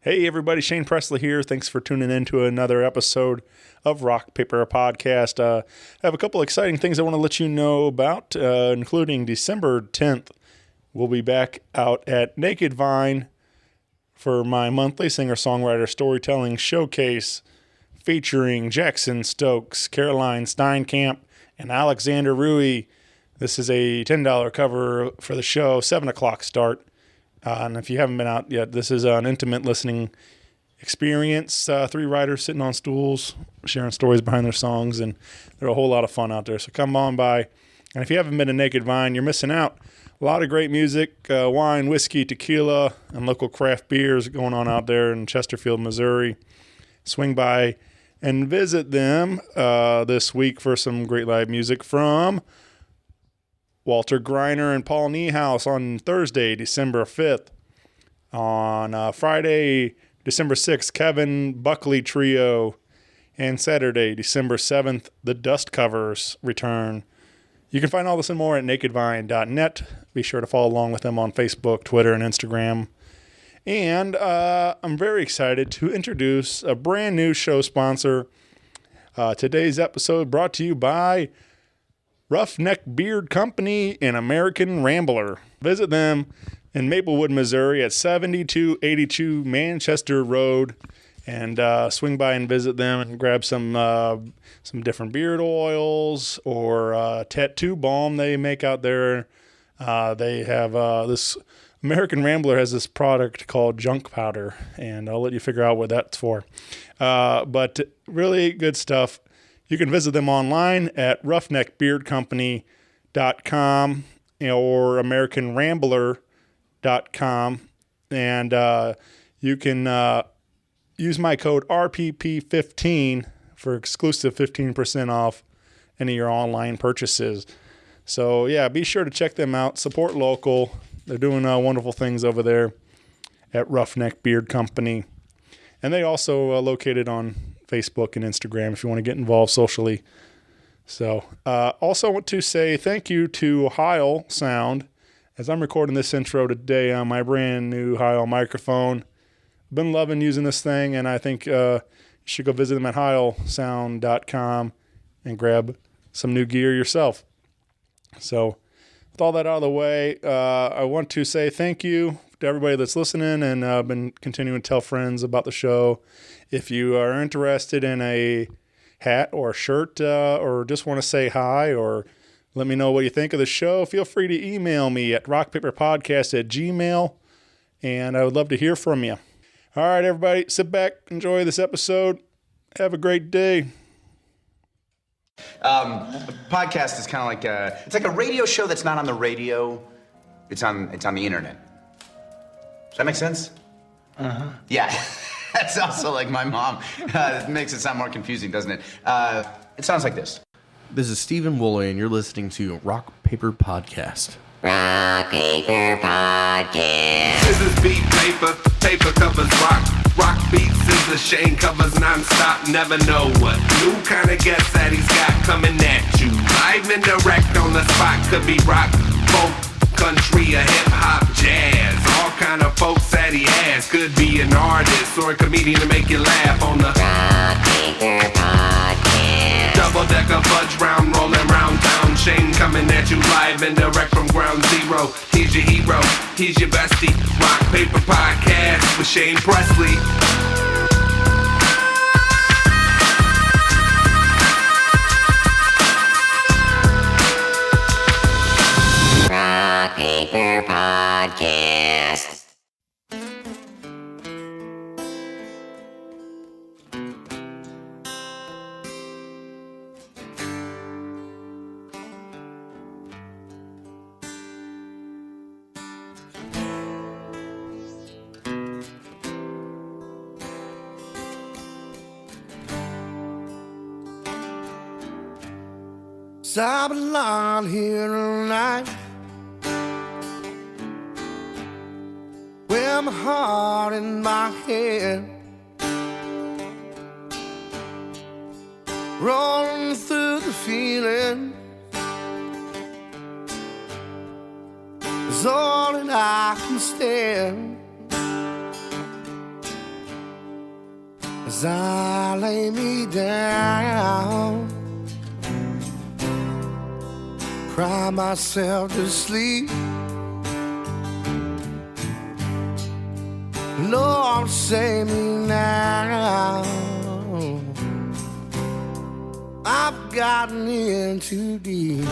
Hey everybody, Shane Presley here. Thanks for tuning in to another episode of Rock Paper Podcast. I have a couple exciting things I want to let you know about, including December 10th. We'll be back out at Naked Vine for my monthly singer-songwriter storytelling showcase featuring Jackson Stokes, Caroline Steinkamp, and Alexander Rui. This is a $10 cover for the show, 7 o'clock start. And if you haven't been out yet, this is an intimate listening experience. 3 writers sitting on stools, sharing stories behind their songs, and they're a whole lot of fun out there. So come on by. And if you haven't been to Naked Vine, you're missing out. A lot of great music, wine, whiskey, tequila, and local craft beers going on out there in Chesterfield, Missouri. Swing by and visit them this week for some great live music from Walter Greiner and Paul Niehaus on Thursday, December 5th. On Friday, December 6th, Kevin Buckley Trio. And Saturday, December 7th, the Dust Covers return. You can find all this and more at nakedvine.net. Be sure to follow along with them on Facebook, Twitter, and Instagram. And I'm very excited to introduce a brand new show sponsor. Today's episode brought to you by Roughneck Beard Company and American Rambler. Visit them in Maplewood, Missouri at 7282 Manchester Road, and swing by and visit them and grab some different beard oils or tattoo balm they make out there. They have this American Rambler has this product called junk powder, and I'll let you figure out what that's for. But really good stuff. You can visit them online at roughneckbeardcompany.com or americanrambler.com. And you can use my code RPP15 for exclusive 15% off any of your online purchases. So, yeah, be sure to check them out. Support local. They're doing wonderful things over there at Roughneck Beard Company. And they also located on Facebook and Instagram if you want to get involved socially. So, also want to say thank you to Heil Sound as I'm recording this intro today on my brand new Heil microphone. Been loving using this thing, and I think you should go visit them at heilsound.com and grab some new gear yourself. So, with all that out of the way, I want to say thank you to everybody that's listening, and I've been continuing to tell friends about the show. If you are interested in a hat or a shirt or just want to say hi or let me know what you think of the show, feel free to email me at rockpaperpodcast@gmail.com, and I would love to hear from you. All right, everybody, sit back, enjoy this episode. Have a great day. A podcast is kind of like it's like a radio show that's not on the radio. It's on the internet. Does that make sense? Uh-huh. Yeah. That's also like my mom. It makes it sound more confusing, doesn't it? It sounds like this. This is Steven Woolley, and you're listening to Rock Paper Podcast. Rock Paper Podcast. This is beat paper, paper covers rock. Rock beats is a Shane covers non-stop. Never know what new kind of guest that he's got coming at you. Live and direct on the spot. Could be rock, folk, country, or hip-hop, jazz. All kind of folks that he has. Could be an artist or a comedian to make you laugh on the Rock Paper Podcast. double-decker fudge round, rolling round town. Shane coming at you live and direct from ground zero. He's your hero, he's your bestie. Rock Paper Podcast with Shane Presley. Rock Paper Podcast. I belong here tonight, where my heart and my head rolling through the feeling is all that I can stand. as I lay me down, cry myself to sleep. Lord, save me now. I've gotten in too deep.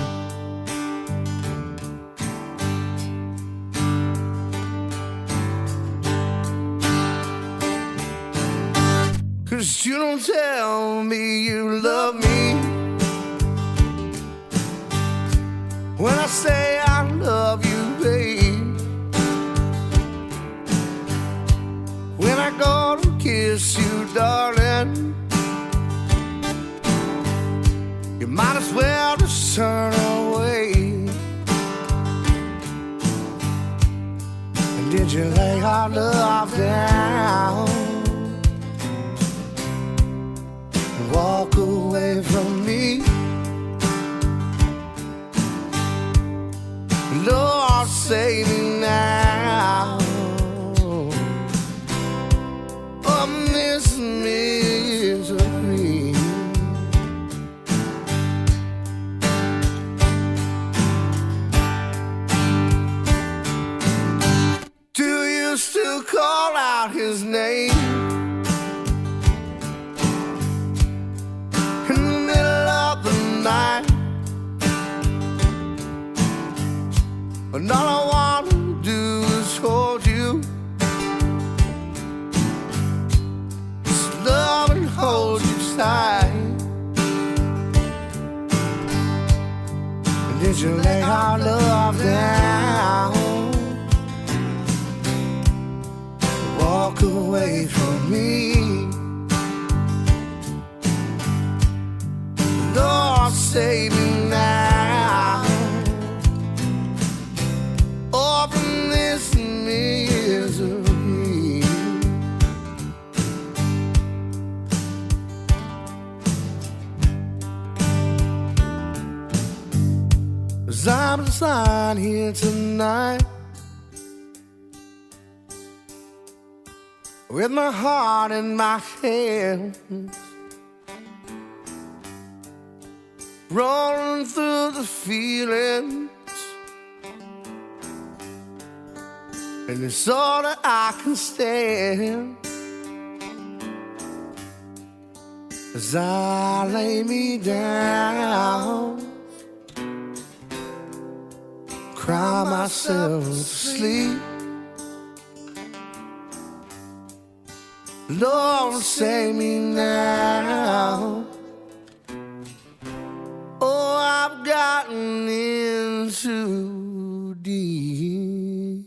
Cause you don't tell me you love me when I say I love you, babe. When I go to kiss you, darling, you might as well just turn away. And did you lay our love down and walk away from me? Lord, save me now from this misery. Do you still call out his name in the middle of the night? And all I want to do is hold you, just love and hold you tight. And did you lay our love down, walk away from me? Lord, save me now, oh, from this misery. 'Cause I'm just lying here tonight with my heart in my hands, rolling through the feelings, and it's all that I can stand as I lay me down, cry myself to sleep. Lord, save me now. Oh, I've gotten in too deep.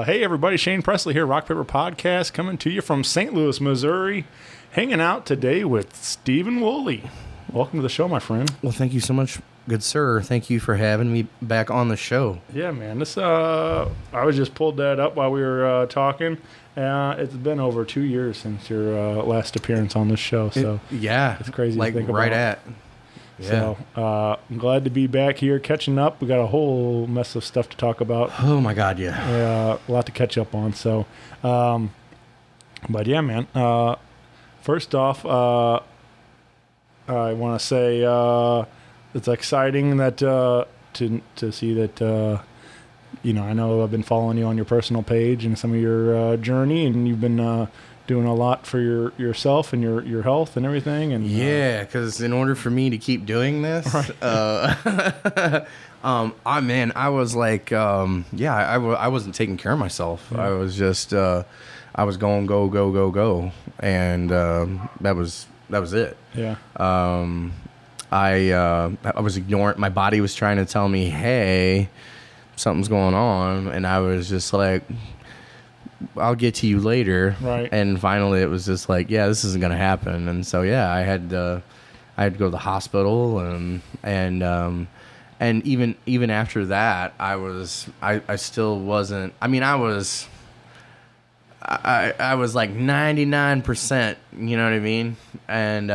Hey everybody, Shane Presley here, Rock Paper Podcast, coming to you from St. Louis, Missouri, hanging out today with Steven Woolley. Welcome to the show, my friend. Well, thank you so much, good sir. Thank you for having me back on the show. Yeah, man. This I was just pulled that up while we were talking. It's been over 2 years since your last appearance on this show, so Yeah, it's crazy like to think right about. at. Yeah. So I'm glad to be back here catching up. We got a whole mess of stuff to talk about. Oh my God, yeah. A lot to catch up on. So, but yeah, man. First off, I want to say it's exciting that to see that I know I've been following you on your personal page and some of your journey, and you've been doing a lot for yourself and your health and everything. And yeah, because in order for me to keep doing this, right. I was like, I wasn't taking care of myself. Yeah. I was just, I was going go, and that was it. Yeah. I was ignoring. My body was trying to tell me, hey, something's going on, and I was just like, I'll get to you later. Right. And finally, it was just like, yeah, this isn't gonna happen. And so, yeah, I had to go to the hospital, and even after that, I still wasn't. I mean, I was like 99%. You know what I mean? And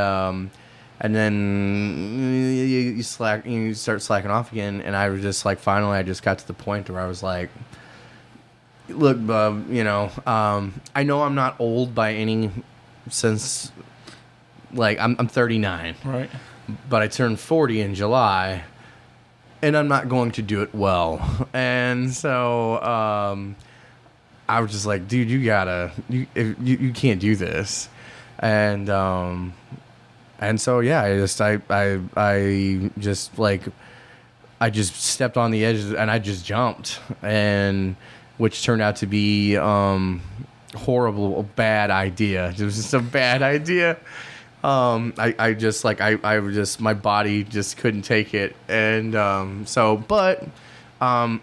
And then you start slacking off again. And I was just like, finally, I just got to the point where I was like, look, bub, I know I'm not old by any sense. Like, I'm 39. Right. But I turned 40 in July, and I'm not going to do it well. And so I was just like, dude, you can't do this. And so yeah, I just stepped on the edge and I just jumped, and which turned out to be horrible, bad idea. It was just a bad idea. I my body just couldn't take it, and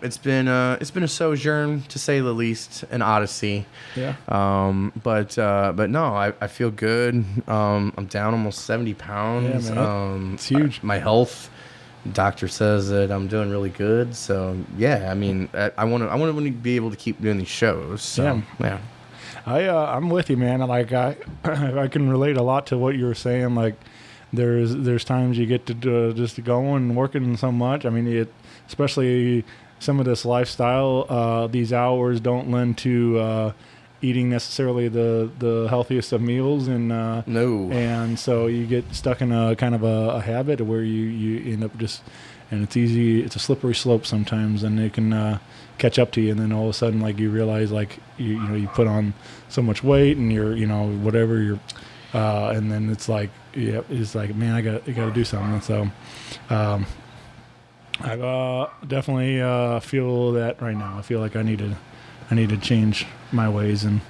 it's been a sojourn, to say the least, an odyssey. Yeah. But no, I feel good. I'm down almost 70 pounds. Yeah, man. It's huge. My health, doctor says that I'm doing really good. So yeah, I mean, I want to be able to keep doing these shows. So, yeah. I'm with you, man. Like I can relate a lot to what you were saying. Like there's times you get to just go and working so much. I mean, especially some of this lifestyle, these hours don't lend to eating necessarily the healthiest of meals, and no, and so you get stuck in a kind of a habit where you end up just, and it's easy. It's a slippery slope sometimes, and it can catch up to you, and then all of a sudden, like, you realize, like, you put on so much weight, and you're and then it's like, it's like, man, I got to do something. So I definitely feel that right now. I feel like I need to change my ways and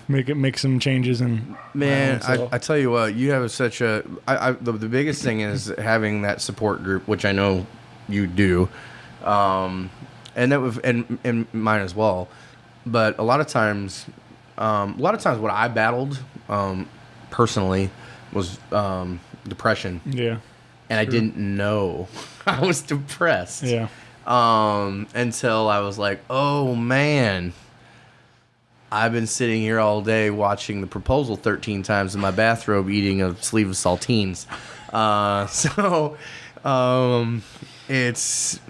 make some changes. And man, I tell you what, you have such a the biggest thing is having that support group, which I know you do. And that was and mine as well, but a lot of times what I battled personally was depression. Yeah, and I didn't know I was depressed. Yeah, until I was like, oh man, I've been sitting here all day watching The Proposal 13 times in my bathrobe, eating a sleeve of saltines. It's.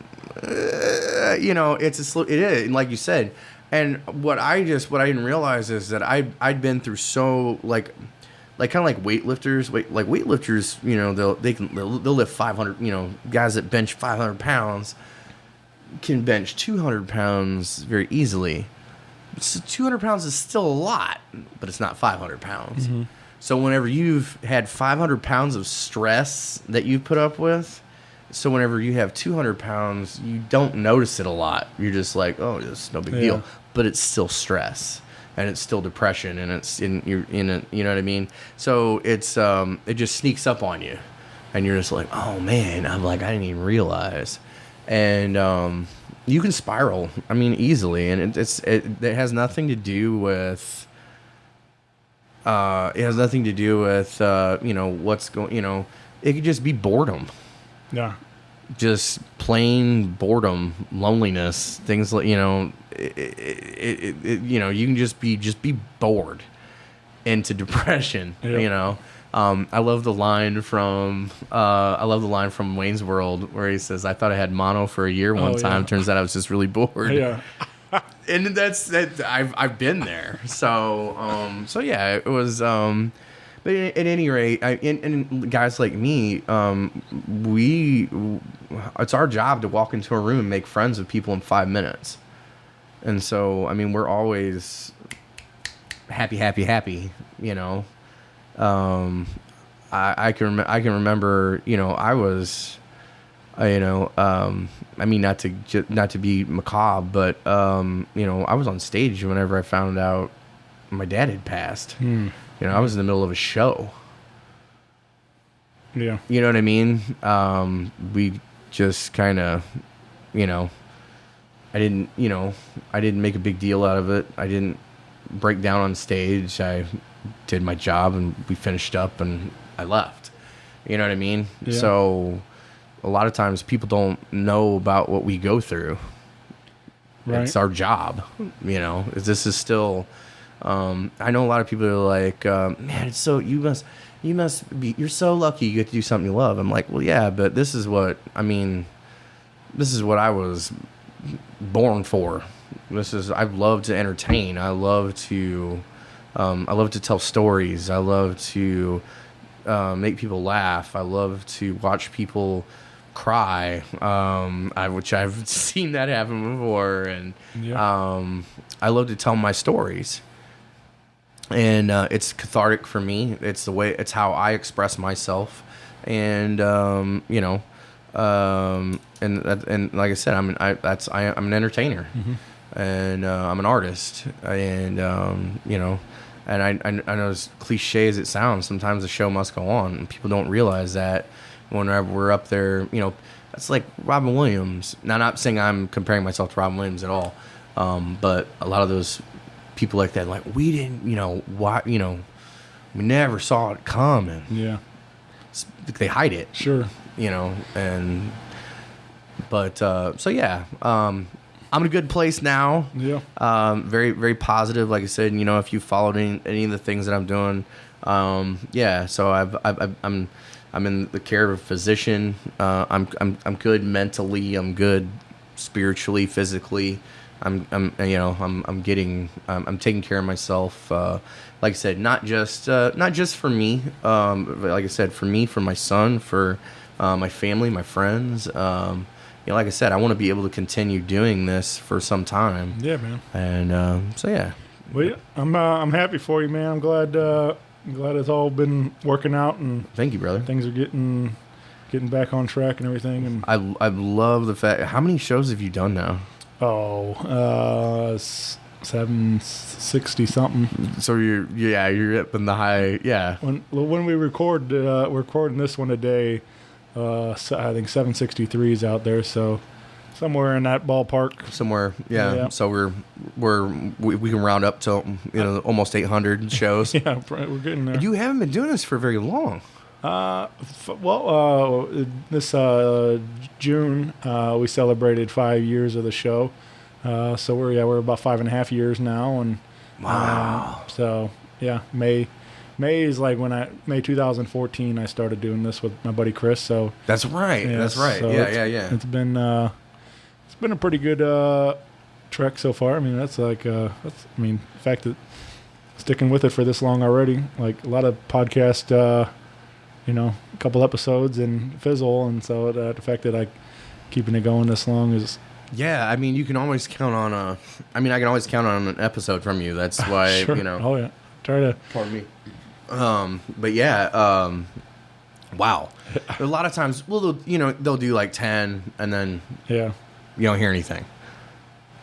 It is, like you said, and what I didn't realize is that I'd been through so like kind of like weightlifters, they'll lift 500, guys that bench 500 pounds can bench 200 pounds very easily. So 200 pounds is still a lot, but it's not 500 pounds. Mm-hmm. So whenever you've had 500 pounds of stress that you've put up with, so whenever you have 200 pounds, you don't notice it a lot. You're just like, oh, it's no big deal. But it's still stress, and it's still depression, and you're in it. You know what I mean? So it's it just sneaks up on you, and you're just like, oh man, I didn't even realize, and you can spiral. I mean, easily, and it has nothing to do with. It has nothing to do with what's going. It could just be boredom. Yeah. Just plain boredom, loneliness, things like, you can just be bored into depression. Yeah. I love the line from Wayne's World where he says, "I thought I had mono for a year one time. Turns out I was just really bored." Yeah. And that's I've been there. So yeah, it was. But at any rate, and guys like me, it's our job to walk into a room and make friends with people in 5 minutes. And so, I mean, we're always happy. I can remember, I was, I mean, not to be macabre, but I was on stage whenever I found out my dad had passed. I was in the middle of a show. Yeah. You know what I mean? We just kind of, I didn't make a big deal out of it. I didn't break down on stage. I did my job, and we finished up, and I left. You know what I mean? Yeah. So a lot of times people don't know about what we go through. Right. It's our job. This is still... I know a lot of people are like, man, it's so, you're so lucky you get to do something you love. I'm like, well, yeah, but this is what I was born for. I love to entertain. I love to tell stories. I love to make people laugh. I love to watch people cry, which I've seen that happen before. And I love to tell my stories. And it's cathartic for me. It's how I express myself. And and like I said, I'm an entertainer. And I'm an artist, and and I know as cliche as it sounds, sometimes the show must go on, and people don't realize that whenever we're up there, that's like Robin Williams. Now, not saying I'm comparing myself to Robin Williams at all, but a lot of those people like that, like we didn't, we never saw it coming. Yeah, they hide it. Sure. So yeah. I'm in a good place now. Yeah. Very, very positive. Like I said, if you followed any of the things that I'm doing, So I'm in the care of a physician. I'm good mentally. I'm good spiritually, physically. I'm taking care of myself. Like I said, not just for me. Like I said, for me, for my son, for my family, my friends. Like I said, I want to be able to continue doing this for some time. Yeah, man. And so yeah. Well, yeah, I'm happy for you, man. I'm glad it's all been working out, and thank you, brother. Things are getting back on track and everything. And I love the fact. How many shows have you done now? 760 something. So you're up in the high. Yeah. When we record, we're recording this one today. I think 763 is out there, so somewhere in that ballpark. Somewhere, yeah. So we can round up to almost 800 shows. Yeah, we're getting there. You haven't been doing this for very long. This June we celebrated 5 years of the show, so we're about 5.5 years now, and wow. May is like May 2014 I started doing this with my buddy Chris. So that's right. Yeah, that's right. So Yeah. It's been a pretty good trek so far. I mean, the fact that sticking with it for this long already, like a lot of podcast, a couple episodes and fizzle, and so the fact that keeping it going this long is. Yeah, I mean, you can always count on I can always count on an episode from you. That's why sure. Oh yeah. Try to. Pardon me. But yeah, wow. A lot of times, they'll do like 10, and then you don't hear anything.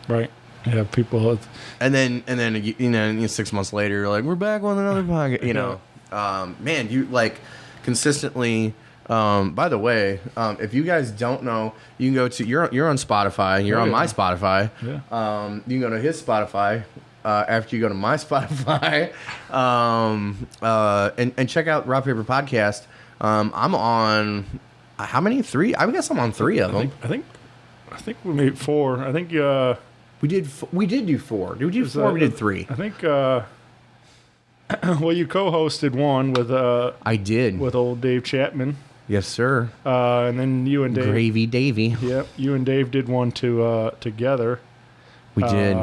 Right. Yeah, people. And then 6 months later, you're like, we're back on another podcast. Man, you like consistently. By the way, if you guys don't know, you can go to you're on Spotify. You're on my Spotify. Yeah. You can go to his Spotify. After you go to my Spotify, and check out Rock Paper Podcast. I'm on how many? 3? I guess I'm on 3 of them. I think we made 4. I think we did do 4. Did we do 4? We did 3. I think. Well, you co-hosted one with I did with old Dave Chapman. Yes, sir. And then you and Dave. Gravy Davy. Yep, you and Dave did one together. We did.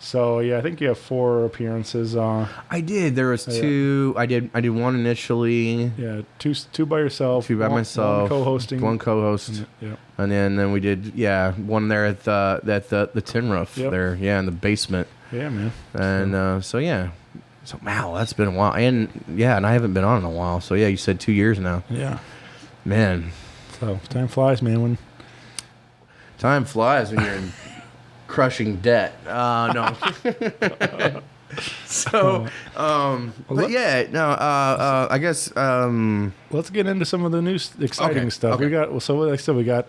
So yeah, I think you have 4 appearances. I did. There was 2. I did one initially. Yeah, two by yourself. 2 by myself. One co-hosting. One co-host. Yeah. And then we did one there at the tin roof there. Yeah, in the basement. Yeah, man. And so yeah. So wow, that's been a while. And I haven't been on in a while. So yeah, you said 2 years now. Yeah. Man. So time flies, man. Time flies when you're in crushing debt. No. So, but yeah, no. I guess. Let's get into some of the new exciting stuff. Okay. We got. So like I said, we got.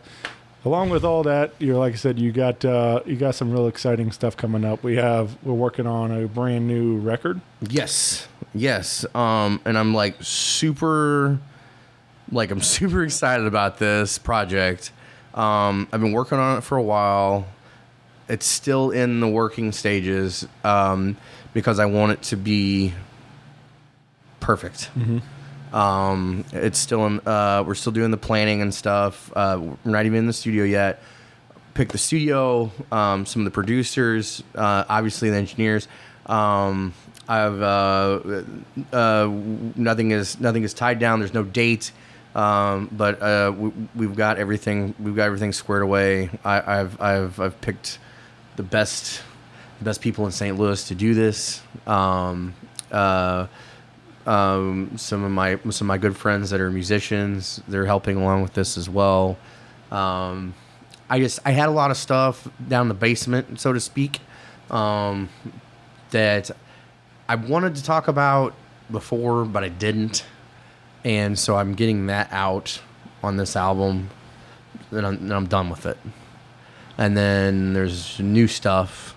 Along with all that, like I said, you got some real exciting stuff coming up. We're working on a brand new record. Yes. And I'm super excited about this project. I've been working on it for a while. It's still in the working stages because I want it to be perfect. It's still in. We're still doing the planning and stuff. We're not even in the studio yet. Pick the studio. Some of the producers, obviously the engineers. I've nothing is tied down. There's no date. But we've got everything. We've got everything squared away. I've picked the best people in St. Louis to do this. Some of my good friends that are musicians, they're helping along with this as well. I had a lot of stuff down in the basement, so to speak, that I wanted to talk about before, but I didn't. And so I'm getting that out on this album, and I'm done with it. And then there's new stuff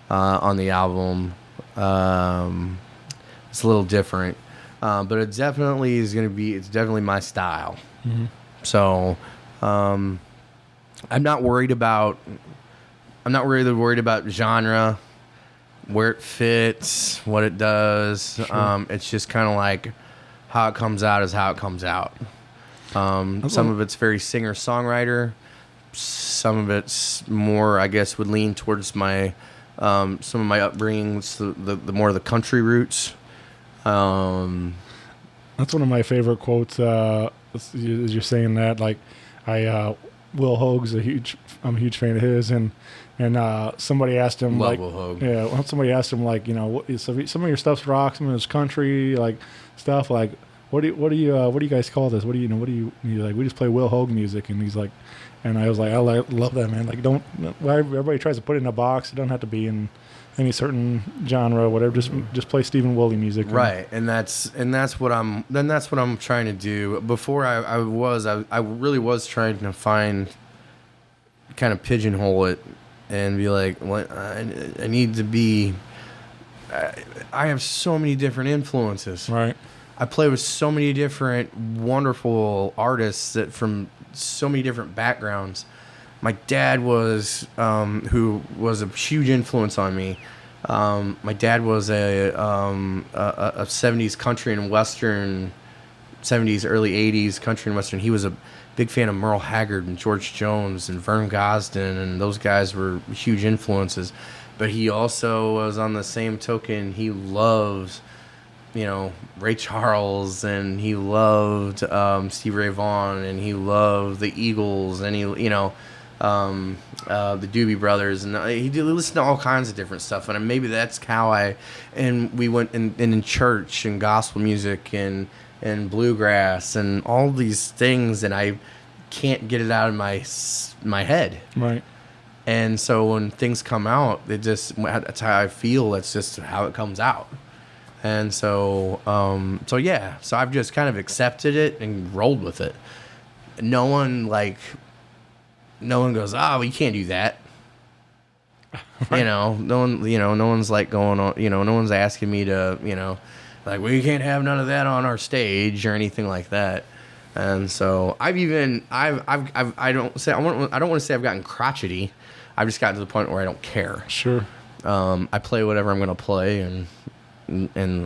on the album. It's a little different, but it definitely is going to be. It's definitely my style. Mm-hmm. So I'm not worried about. I'm not really worried about genre, where it fits, what it does. Sure. It's just kind of like how it comes out is how it comes out. Some of it's very singer-songwriter. Some of it's more, I guess, would lean towards my some of my upbringings, the more the country roots. That's one of my favorite quotes. As you're saying that, like, Will Hoag's I'm a huge fan of his, and somebody asked him, Love like, Will Hoag. Yeah, well, somebody asked him, like, some of your stuff's rock, some of it's country, like stuff, like, what do you guys call this? He's like, we just play Will Hoag music, and he's like, and I was like, I love that, man. Like, everybody tries to put it in a box. It don't have to be in any certain genre, whatever. Just play Steven Woolley music, right? And that's what I'm trying to do. Before I really was trying to find, kind of pigeonhole it, and be like, what I need to be. I have so many different influences, right? I play with so many different wonderful artists that from so many different backgrounds. My dad was, who was a huge influence on me. My dad was a 70s country and western, 70s, early 80s country and western. He was a big fan of Merle Haggard and George Jones and Vern Gosdin, and those guys were huge influences. But he also was, on the same token, he loves, Ray Charles, and he loved Stevie Ray Vaughan, and he loved the Eagles, and he, the Doobie Brothers, and he listened to all kinds of different stuff. And maybe that's how we went in church and gospel music and bluegrass and all these things, and I can't get it out of my head. Right. And so when things come out, that's how I feel. That's just how it comes out. And so I've just kind of accepted it and rolled with it. No one goes, well, you can't do that. Right. No one's like going on, no one's asking me to, like, well, you can't have none of that on our stage or anything like that. And so I don't want to say I've gotten crotchety. I've just gotten to the point where I don't care. Sure. I play whatever I'm going to play, and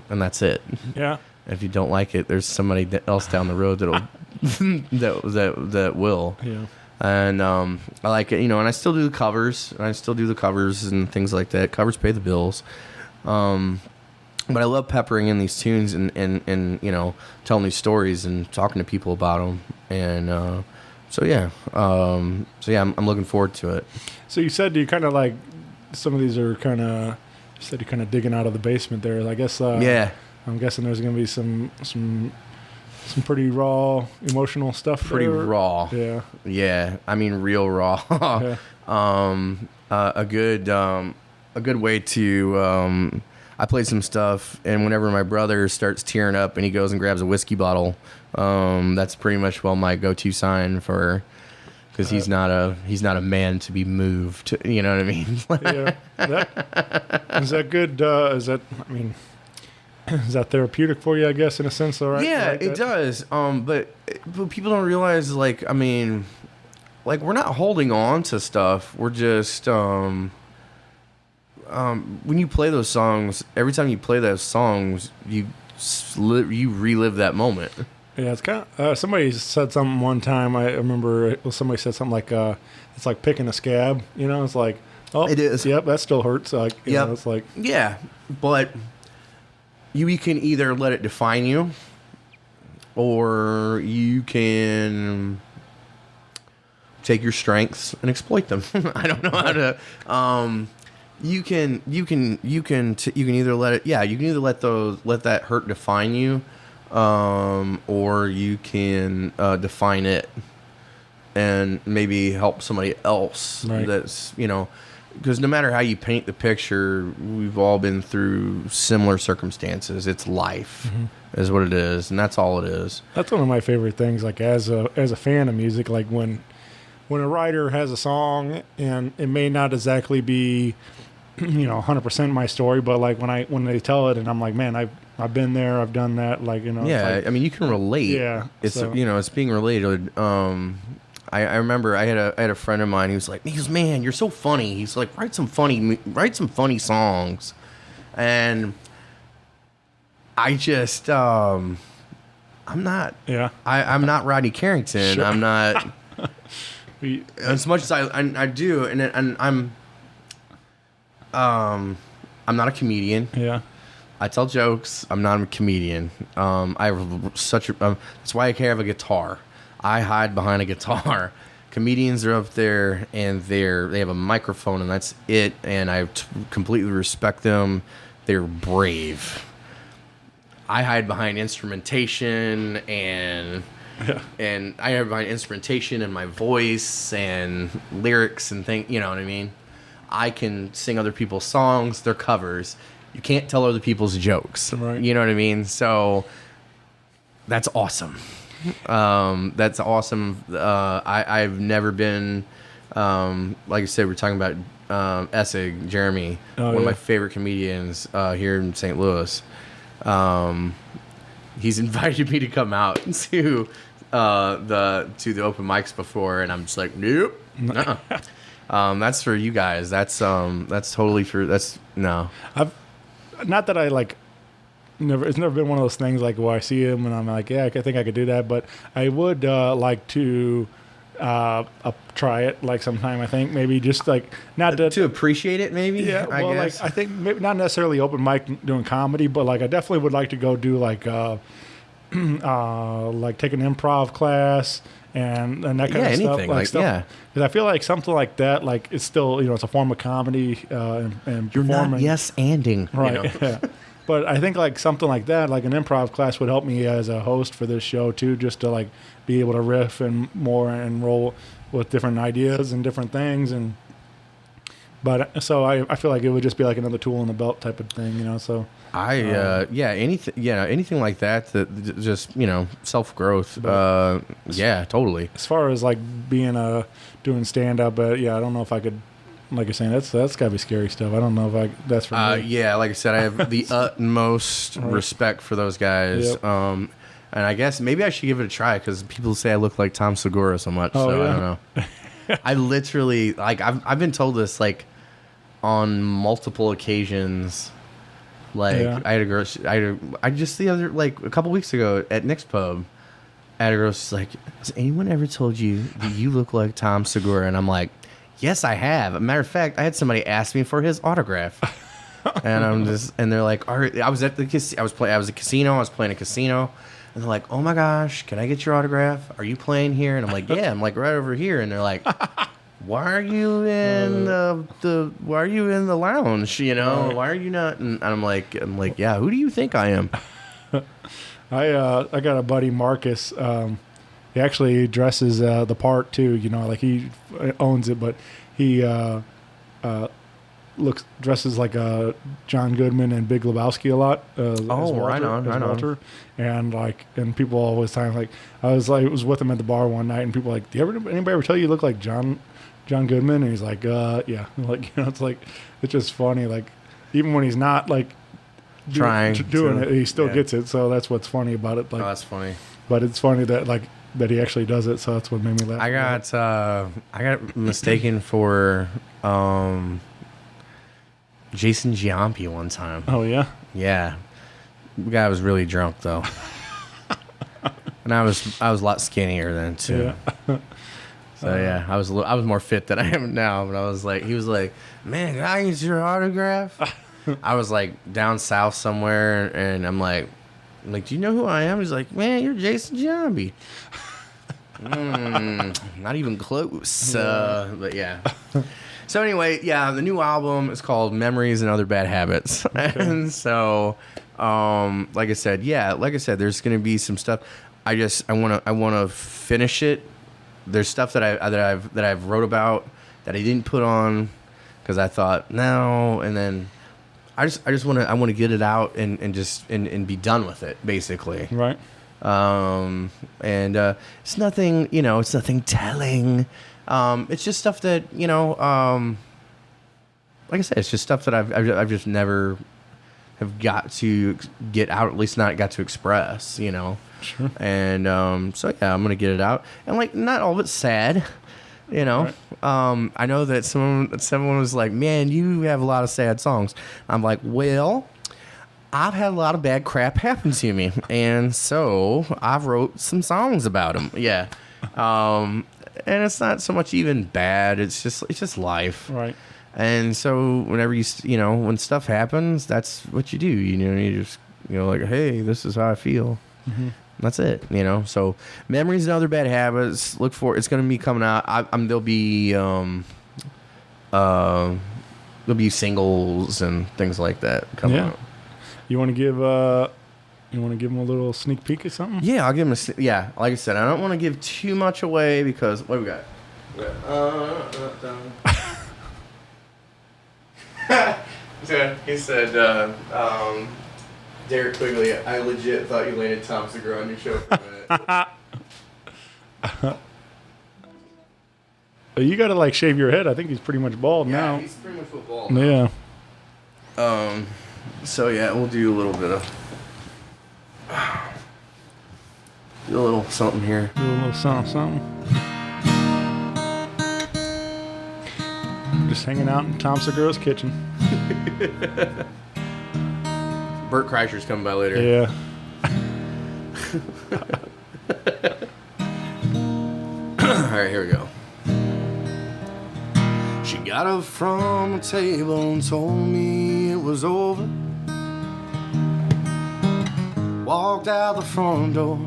that's it. Yeah. If you don't like it, there's somebody else down the road that'll that will. Yeah. And I like it, and I still do the covers, and things like that. Covers pay the bills. But I love peppering in these tunes and telling these stories and talking to people about them. And I'm looking forward to it. So you said you kind of like, some of these are kind of, you said you're kind of digging out of the basement there. I guess. Yeah. I'm guessing there's going to be some pretty raw emotional stuff. Pretty there. Raw. Yeah. Yeah. I mean, real raw. Yeah. A good way to. I played some stuff, and whenever my brother starts tearing up and he goes and grabs a whiskey bottle, that's pretty much my go-to sign for. Because he's not a man to be moved. You know what I mean? Yeah. Is that good? Is that therapeutic for you? I guess in a sense, all right. Yeah, it does. But people don't realize, we're not holding on to stuff. We're just when you play those songs, every time you play those songs, you you relive that moment. Yeah, it's kind of, somebody said something one time. I remember somebody said something like, it's like picking a scab. You know, it's like, oh, It is. Yep, that still hurts. Like, you know, it's like, Yeah, but you can either let it define you, or you can take your strengths and exploit them. I don't know how to. You can either let it. Yeah, you can either let that hurt define you, or you can define it and maybe help somebody else. Right. That's, you know, because no matter how you paint the picture, we've all been through similar circumstances. It's life, is what it is, and that's all it is. that's one of my favorite things. Like as a fan of music, like when a writer has a song and it may not exactly be, 100% my story, but like when they tell it and I'm like, man, I've been there, I've done that. Like, it's Yeah, like, I mean, you can relate. Yeah, it's so- it's being related. I remember I had a friend of mine who was like, man, you're so funny. He's like, write some funny songs, and I just I'm not. Yeah. I'm not Rodney Carrington. Sure. I'm not. We- As much as I do, and I'm not a comedian. yeah. I tell jokes. I'm not a comedian. I have such a. That's why I have a guitar. I hide behind a guitar. Comedians are up there and they have a microphone and that's it. And I completely respect them. They're brave. I hide behind instrumentation and I hide behind instrumentation and my voice and lyrics and things. You know what I mean? I can sing other people's songs. They're covers. You can't tell other people's jokes. Right. You know what I mean? So that's awesome. That's awesome. I've never been, like I said, we're talking about Essig, Jeremy, one of my favorite comedians here in St. Louis. He's invited me to come out to the open mics before, and I'm just like, nope. nuh-uh. That's for you guys. That's totally for no. Not that I like. It's never been one of those things like where I see him and I'm like, yeah, I think I could do that. But I would like to try it like sometime. I think maybe just like not to appreciate it. Maybe. Yeah. I Well, guess. like I think maybe not necessarily open mic doing comedy, but like I definitely would like to go do like like take an improv class and that kind of stuff. Anything like yeah. Because I feel like something like that, like it's still it's a form of comedy and You're performing. not yes-anding. Right. You know? Yeah. But I think like something like that, like an improv class would help me as a host for this show too, just to like be able to riff and roll with different ideas and different things. But so I feel like it would just be like another tool in the belt type of thing, so. Anything like that just self growth. Yeah, totally. As far as like being doing stand up, I don't know if I could. Like you're saying, that's gotta be scary stuff. I don't know if that's for me. Yeah, like I said, I have the utmost respect for those guys. Yep. And I guess maybe I should give it a try because people say I look like Tom Segura so much. Oh, so yeah. I don't know. I literally I've been told this like on multiple occasions. Like Yeah. I had a girl. I just the other like a couple weeks ago at Nick's Pub. I had a girl. She's like, "Has anyone ever told you that you look like Tom Segura?" And I'm like, yes, I have. As a matter of fact, I had somebody ask me for his autograph, and they're like, I was at the I was at casino. I was playing a casino, and they're like, oh my gosh, can I get your autograph? Are you playing here? And I'm like, yeah, I'm like right over here. And they're like, why are you in why are you in the lounge? Why are you not? And I'm like, yeah, who do you think I am? I got a buddy, Marcus. He actually dresses the part too. Like he owns it, but he dresses like John Goodman and Big Lebowski a lot. Right on. Walter. And people all the time like I was with him at the bar one night, and people were like, anybody ever tell you look like John Goodman? And he's like, yeah. Like it's like it's just funny. Like even when he's not like doing it, he still gets it. So that's what's funny about it. Like that's funny. But it's funny that that he actually does it, so that's what made me laugh. I got mistaken for Jason Giampi one time. Oh yeah, Yeah. The guy was really drunk though, and I was a lot skinnier then too. Yeah. So yeah, I was more fit than I am now. But he was like, man, can I get your autograph? I was like down south somewhere, and I'm like, do you know who I am? He's like, man, you're Jason Giambi. Not even close. But yeah. So anyway, yeah, the new album is called Memories and Other Bad Habits. Okay. And so, like I said, there's gonna be some stuff. I wanna finish it. There's stuff that I've wrote about that I didn't put on because I thought no, and then I want to get it out and just be done with it basically. Right. It's nothing, it's nothing telling. It's just stuff that, like I said, it's just stuff that I've just never have got to get out, at least not got to express, Sure. And, so yeah, I'm going to get it out. And like, not all of it's sad, Right. I know that someone was like, man, you have a lot of sad songs. I'm like, well, I've had a lot of bad crap happen to me, and so I've wrote some songs about them. Yeah, and it's not so much even bad. It's just life. Right. And so whenever when stuff happens, that's what you do. You just like, hey, this is how I feel. Mm-hmm. That's it. So Memories and Other Bad Habits. Look for it's going to be coming out. There'll be singles and things like that coming out. You want to give him a little sneak peek or something? Yeah, I'll give him like I said, I don't want to give too much away because what do we got? He said, Derek Quigley, I legit thought you landed Tom Segura on your show for a minute. You got to shave your head. I think he's pretty much bald now. Yeah, he's pretty much bald. Yeah. So yeah, we'll do a little bit of do a little something here. Do a little something. Just hanging out in Tom Segura's kitchen. Bert Kreischer's coming by later. Yeah. All right, here we go. She got up from the table and told me it was over. Walked out the front door,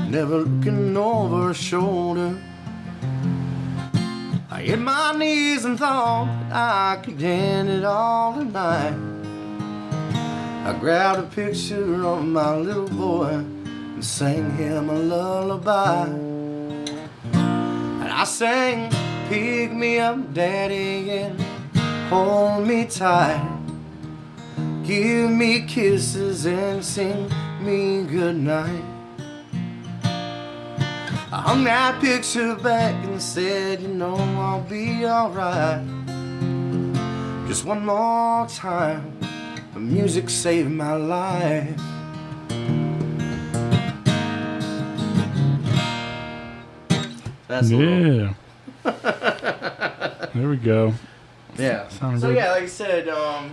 never looking over her shoulder. I hit my knees and thought I could end it all tonight. I grabbed a picture of my little boy and sang him a lullaby. And I sang, pick me up, daddy, and hold me tight. Give me kisses and sing me goodnight. I hung that picture back and said, I'll be alright. Just one more time, the music saved my life. That's yeah. There we go. Yeah. Sounds so good. yeah, like I said, I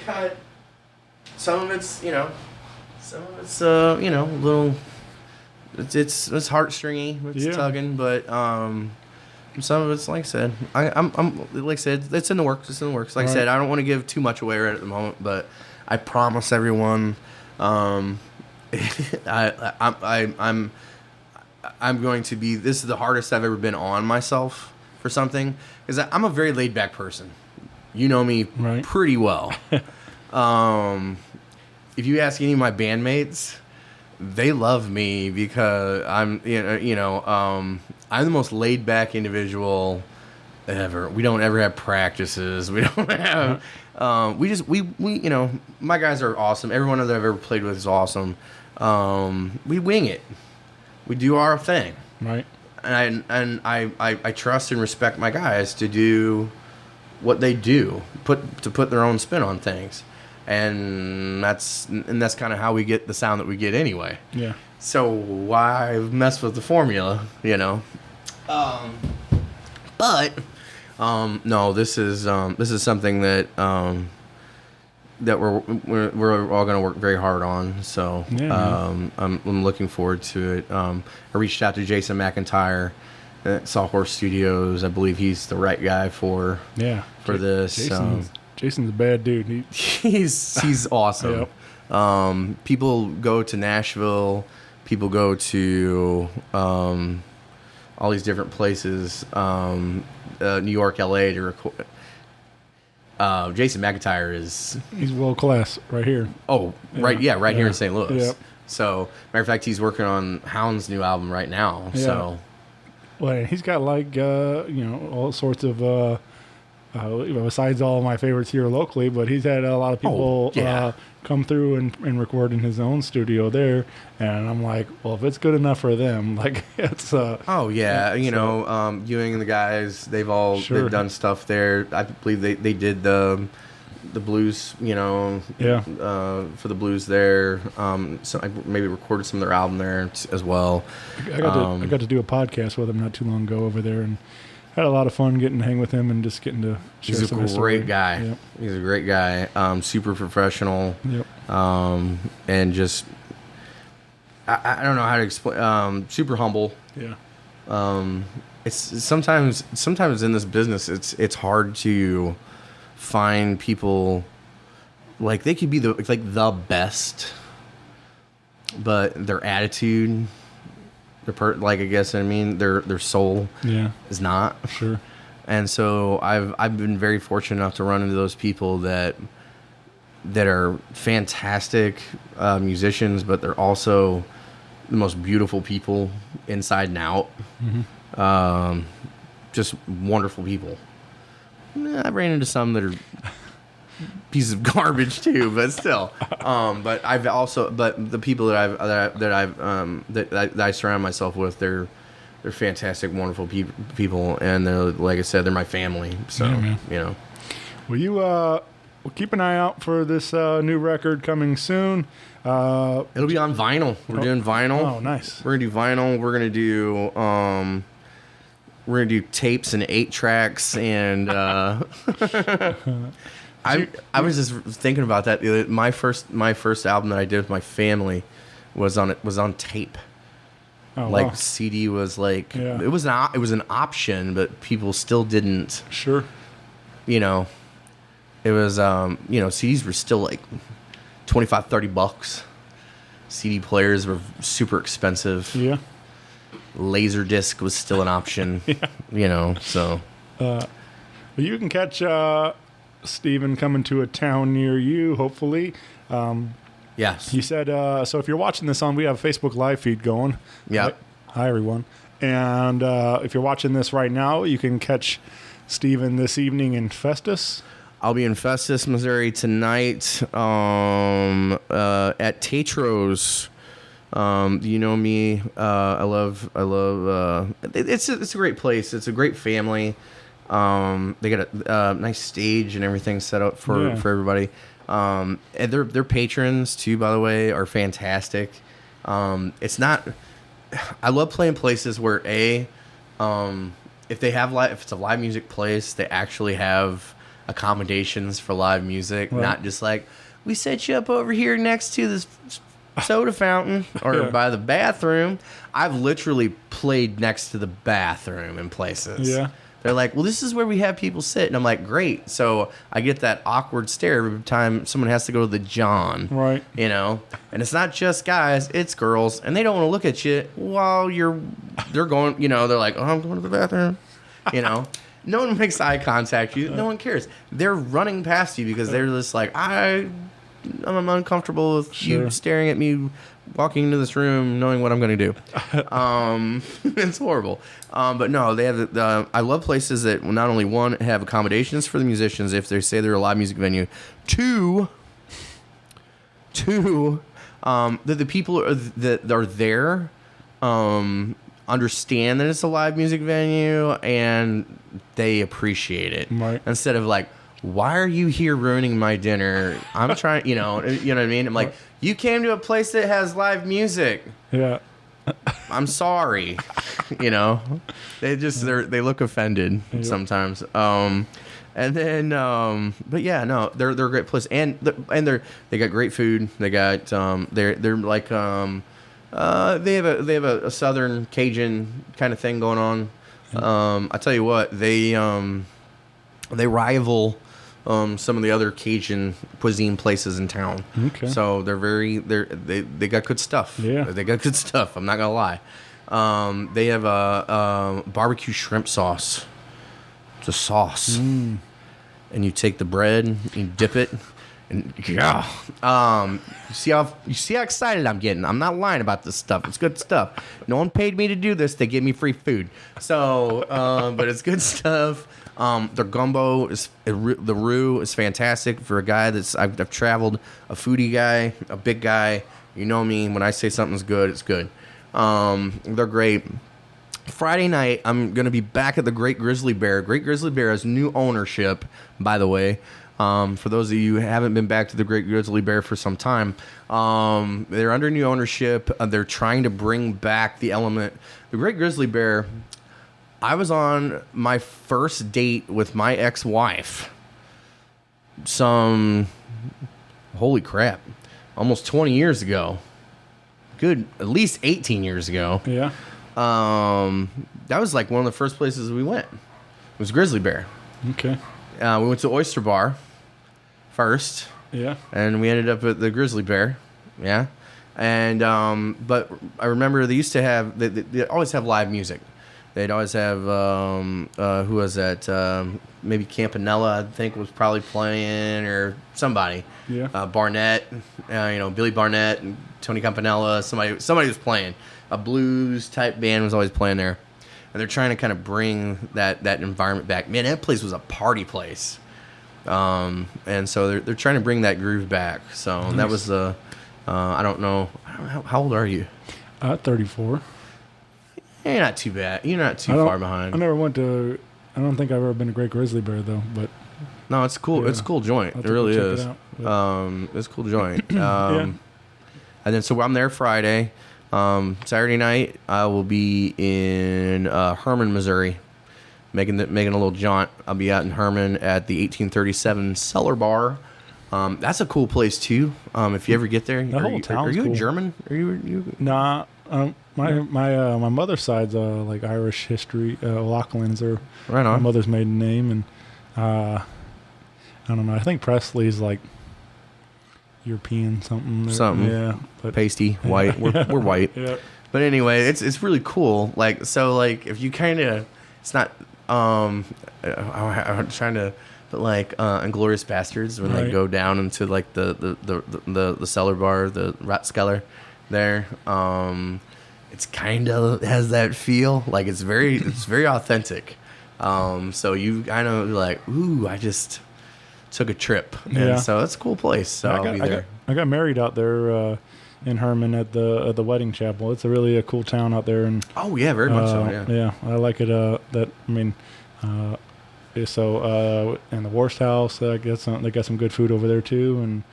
got some of it's, little. It's heartstringy, it's tugging, but some of it's like I said, I'm like I said, it's in the works. It's in the works. Like I said, I don't want to give too much away right at the moment, but I promise everyone, I'm going to be. This is the hardest I've ever been on myself for something because I'm a very laid back person. You know me pretty well. If you ask any of my bandmates, they love me because I'm I'm the most laid back individual ever. We don't ever have practices. We don't have. We my guys are awesome. Everyone that I've ever played with is awesome. We wing it. We do our thing. Right. And I trust and respect my guys to do what they do, to put their own spin on things. And that's kind of how we get the sound that we get anyway. Yeah. So why mess with the formula, But no, this is something that that we're all going to work very hard on. So I'm looking forward to it. I reached out to Jason McIntyre at Sawhorse Studios. I believe he's the right guy for this. Jason's a bad dude. He's awesome. Yep. People go to Nashville. People go to all these different places, New York, LA to record. Jason McIntyre he's world class right here. Oh, right, here in St. Louis. Yep. So, matter of fact, he's working on Hound's new album right now. Yeah. So, well, he's got all sorts of. Besides all of my favorites here locally, but he's had a lot of people come through and record in his own studio there, and I'm like, well, if it's good enough for them, like it's. Ewing and the guys, they've done stuff there. I believe they did the blues, for the blues there. So I maybe recorded some of their album there as well. I got to do a podcast with him not too long ago over there, and had a lot of fun getting to hang with him and just getting to share some of his story. He's a great guy. Yep. He's a great guy. Super professional. Yep. And just, I don't know how to explain. Super humble. Yeah. It's sometimes in this business, it's hard to find people like they could be the best, but their attitude. I guess I mean their soul is not. Sure. And so I've been very fortunate enough to run into those people that are fantastic musicians, but they're also the most beautiful people inside and out. Mm-hmm. Just wonderful people. I ran into some that are pieces of garbage too, but still. But the people that I surround myself with, they're fantastic, wonderful people, and they're, like I said, they're my family. So Well, we'll keep an eye out for this new record coming soon. It'll be on vinyl. We're doing vinyl. Oh, nice. We're gonna do vinyl. We're gonna do tapes and 8 tracks and. I was just thinking about that. My first album that I did with my family was on tape. Oh, wow. CD was it was an option, but people still didn't. Sure. It was CDs were still like $25-$30. CD players were super expensive. Yeah. Laserdisc was still an option. So. Well, you can catch. Steven coming to a town near you, hopefully. Yes. He said, so if you're watching this we have a Facebook Live feed going. Yeah. Hi, everyone. And if you're watching this right now, you can catch Steven this evening in Festus. I'll be in Festus, Missouri tonight at Taytro's. You know me. I love. It's a great place. It's a great family. They got a nice stage and everything set up for everybody. And their patrons too, by the way, are fantastic. It's not. I love playing places where if it's a live music place, they actually have accommodations for live music, not just like we set you up over here next to this soda fountain or by the bathroom. I've literally played next to the bathroom in places. Yeah. They're like, well, this is where we have people sit. And I'm like, great. So I get that awkward stare every time someone has to go to the John. Right. And it's not just guys, it's girls. And they don't want to look at you while they're going, they're like, oh, I'm going to the bathroom. No one makes eye contact with you. No one cares. They're running past you because they're just like, I'm uncomfortable with you staring at me walking into this room knowing what I'm going to do. It's horrible. But no, they have I love places that not only one have accommodations for the musicians if they say they're a live music venue. Two, that the people that are there understand that it's a live music venue and they appreciate it. Right. Instead of like, why are you here ruining my dinner? I'm trying, you know what I mean? I'm like, you came to a place that has live music. Yeah. I'm sorry. You know, they look offended sometimes. And then, but yeah, no, they're a great place, and they got great food. They got they're like they have a Southern Cajun kind of thing going on. I tell you what, they rival some of the other Cajun cuisine places in town. Okay. So they got good stuff. Yeah. They got good stuff. I'm not gonna lie. They have a barbecue shrimp sauce. It's a sauce, and you take the bread, you dip it, and yeah. You see how excited I'm getting. I'm not lying about this stuff. It's good stuff. No one paid me to do this. They gave me free food. So, but it's good stuff. Their gumbo the roux is fantastic for a guy I've traveled, a foodie guy, a big guy. You know me. When I say something's good, it's good. They're great. Friday night, I'm going to be back at the Great Grizzly Bear. Great Grizzly Bear has new ownership, by the way. For those of you who haven't been back to the Great Grizzly Bear for some time, they're under new ownership. They're trying to bring back the element. The Great Grizzly Bear, I was on my first date with my ex-wife. Holy crap, almost 20 years ago. Good, at least 18 years ago. Yeah. That was like one of the first places we went. It was Grizzly Bear. Okay. We went to Oyster Bar first. Yeah. And we ended up at the Grizzly Bear. Yeah. And but I remember they used to have they always have live music. They'd always have who was that? Maybe Campanella, I think, was probably playing, or somebody. Yeah. Barnett, Billy Barnett and Tony Campanella. Somebody was playing. A blues type band was always playing there, and they're trying to kind of bring that environment back. Man, that place was a party place, and so they're trying to bring that groove back. So nice. That was I don't know how old are you? 34. You're not too bad. You're not too far behind. I never went to. I don't think I've ever been to Great Grizzly Bear though, but. No, it's cool. Yeah. It's a cool joint. It really is. It's a cool joint. Yeah. And then so I'm there Friday. Saturday night I will be in Herman, Missouri, making a little jaunt. I'll be out in Herman at the 1837 Cellar Bar. That's a cool place too. If you ever get there, the whole town's are you cool. German? Are you? Nah. My mother's side's like Irish history. Laughlin's are right on. My mother's maiden name, and I don't know. I think Presley's like European something. Yeah, but pasty white. We're white. Yeah. But anyway, it's really cool. Like if you kind of, it's not. I'm trying to. But like Inglourious Bastards, when they go down into like the cellar bar, the Ratskeller, there, it's kind of has that feel. Like it's very authentic. So you kind of like, ooh, I just took a trip, and so it's a cool place. So I'll be there. I got married out there in Herman at the wedding chapel. It's a really cool town out there, and oh yeah, very much so. Yeah, I like it. And the Worst House, they got some good food over there too, and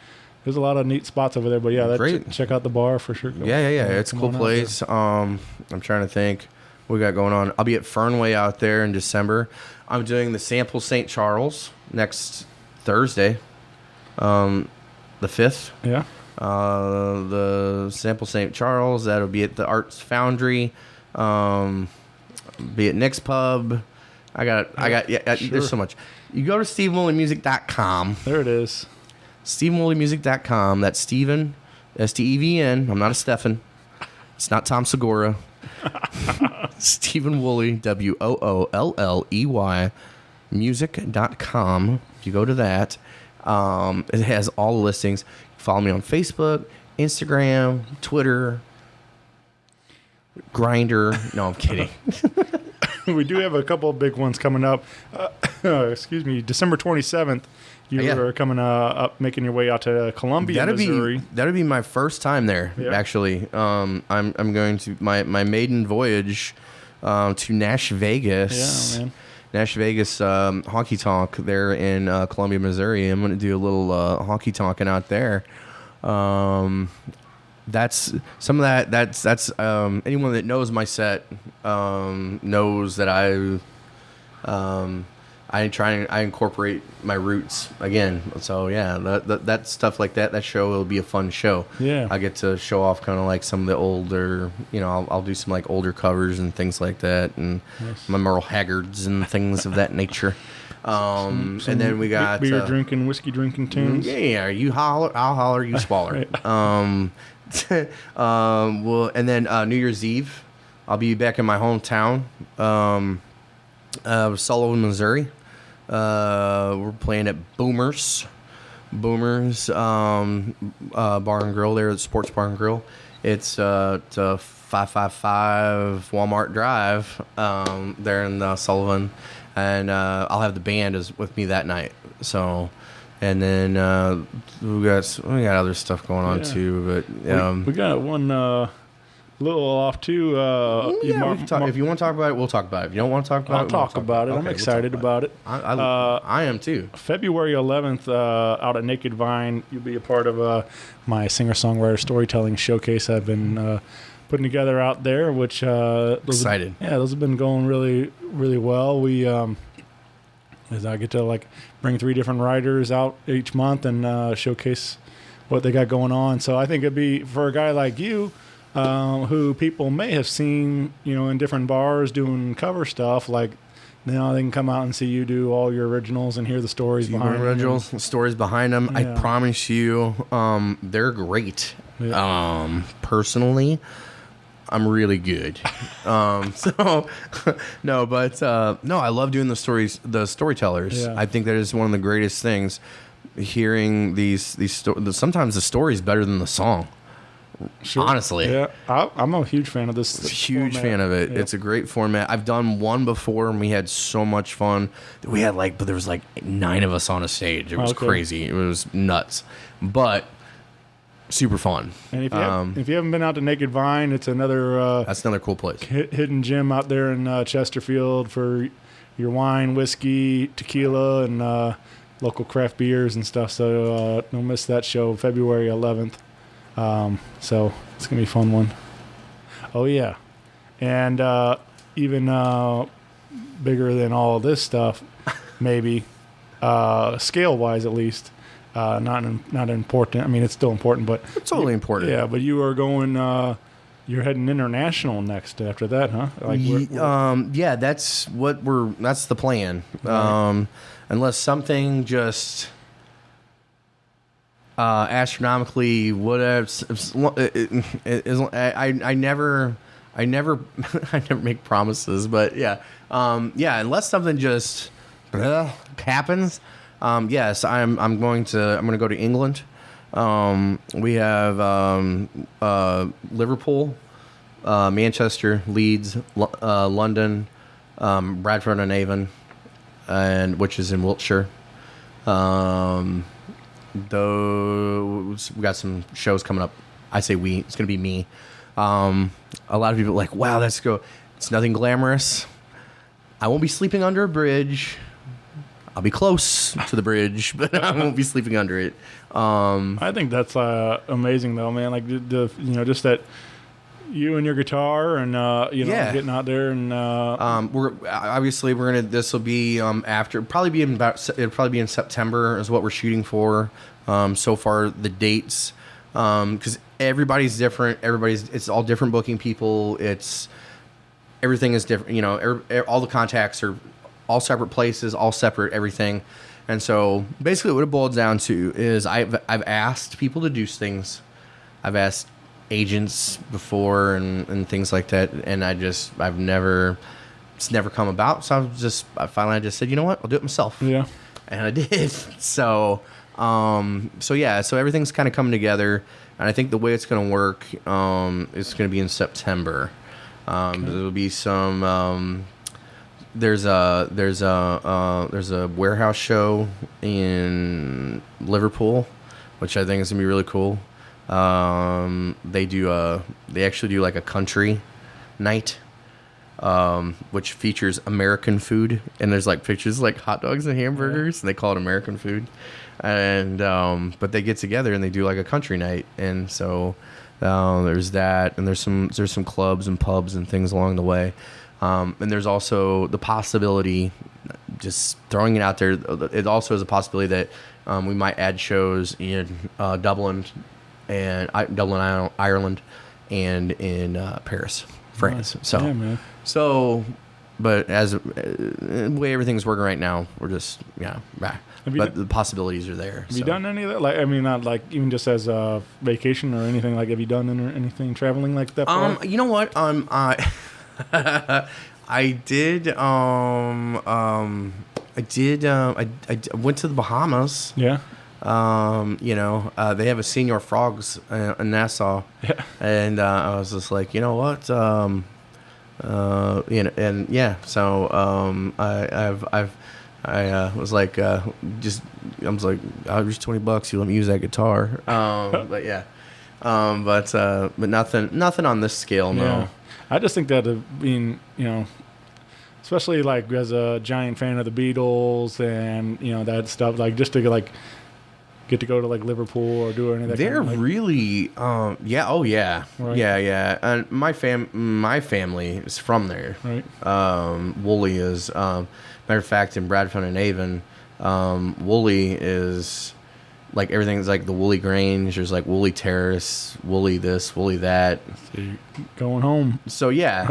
there's a lot of neat spots over there. But yeah, check out the bar for sure. Yeah. It's a cool place. I'm trying to think what we got going on. I'll be at Fernway out there in December. I'm doing the Sample St. Charles next Thursday, the 5th. Yeah. The Sample St. Charles, that'll be at the Arts Foundry. Be at Nick's Pub. Sure. There's so much. You go to StevenWooleyMusic.com. There it is. StevenWooleyMusic.com. That's Steven, Steven. I'm not a Stefan. It's not Tom Segura. Steven Woolley, WOOLLEY, music.com. If you go to that, it has all the listings. Follow me on Facebook, Instagram, Twitter, Grindr. No, I'm kidding. We do have a couple of big ones coming up. Excuse me, December 27th. Are coming up, making your way out to Columbia, Missouri. That'll be my first time there. Yeah. Actually, I'm going to my maiden voyage to NashVegas. Yeah, man. NashVegas honky tonk there in Columbia, Missouri. I'm going to do a little honky tonking out there. That's some of that. That's anyone that knows my set knows that I incorporate my roots again. So yeah, that stuff like that show will be a fun show. Yeah. I get to show off kind of like some of the older, I'll do some like older covers and things like that, and my Merle Haggards and things of that nature. And then we got beer drinking, whiskey drinking tunes. Yeah, you holler, I'll holler, you swaller. Well, and then New Year's Eve, I'll be back in my hometown, Sullivan, Missouri. We're playing at Boomers Bar and Grill there, the Sports Bar and Grill. It's 555 Walmart Drive there in Sullivan, and I'll have the band with me that night. So, and then we got other stuff going on too, but we got one little off too. We can talk, if you want to talk about it, we'll talk about it. If you don't want to talk about I'll talk about it. I'm excited about it. I am too. February 11th, out at Naked Vine, you'll be a part of my singer-songwriter storytelling showcase I've been putting together out there, which Excited. Those have been going really, really well. We as I get to like bring 3 different writers out each month and showcase what they got going on. So I think it'd be for a guy like you, who people may have seen, in different bars doing cover stuff. Like, now they can come out and see you do all your originals and hear the stories behind originals, them. Stories behind them. Yeah. I promise you, they're great. Yeah. Personally, I'm really good. I love doing the stories, the storytellers. Yeah. I think that is one of the greatest things. Hearing sometimes the story is better than the song. Sure. Honestly. Yeah. I'm a huge fan of this. Huge format. fan of it. Yeah. It's a great format. I've done one before and we had so much fun. We had but there was 9 of us on a stage. It was crazy. It was nuts. But super fun. And if you haven't been out to Naked Vine, it's another that's another cool place. Hidden gem out there in Chesterfield for your wine, whiskey, tequila, and local craft beers and stuff. So don't miss that show, February 11th. So it's gonna be a fun one. Oh yeah, and even bigger than all this stuff, maybe scale wise at least. Not important. I mean, it's still important, but It's totally important. Yeah, but you are going. You're heading international next after that, huh? Yeah, that's the plan. Right. Unless something just astronomically whatever. I never make promises, but yeah, unless something just happens. Yes, I'm going to go to England. We have Liverpool, Manchester, Leeds, London, Bradford on Avon, and which is in Wiltshire. Those we got some shows coming up. I say we. It's going to be me. A lot of people are like, wow, let's go. It's nothing glamorous. I won't be sleeping under a bridge. I'll be close to the bridge, but I won't be sleeping under it. I think that's amazing, though, man. Like just that you and your guitar, and getting out there and this will be after it'll probably be in September is what we're shooting for. So far the dates, because everybody's different. It's all different booking people. Everything is different. All the contacts are all separate places, all separate everything. And so basically what it boils down to is I've asked people to do things. I've asked agents before and things like that, and it's never come about. So I finally just said, you know what, I'll do it myself. Yeah. And I did. So everything's kind of coming together, and I think the way it's going to work is going to be in September. There'll be some there's a warehouse show in Liverpool, which I think is gonna be really cool. They actually do like a country night, which features American food, and there's like pictures like hot dogs and hamburgers, and they call it American food. And but they get together and they do like a country night, and so there's that, and there's some clubs and pubs and things along the way, and there's also the possibility, just throwing it out there, it also is a possibility that we might add shows in Dublin, Ireland, and in Paris, France. Nice. So Yeah, man. so, but as the way everything's working right now, we're just but the possibilities are there. Have you done any of that? Like, I mean, not like even just as a vacation or anything. Like, have you done anything traveling like that? You know what? I did. I went to the Bahamas. Yeah. They have a Senior Frogs in Nassau, and I was just like, you know what? And yeah. So I was like, I was like, I'll use $20. You let me use that guitar. But yeah. But nothing on this scale. No. Yeah. I just think that being, especially like as a giant fan of the Beatles and that stuff, like just to like get to go to like Liverpool or do any of that. They're kind of, like, really, yeah, oh yeah, Right. yeah. And my family is from there. Right. Woolley is, matter of fact, in Bradford and Avon, Woolley is like everything's like the Woolley Grange. There's like Woolley Terrace, Woolley this, Woolley that. So you're going home. So yeah,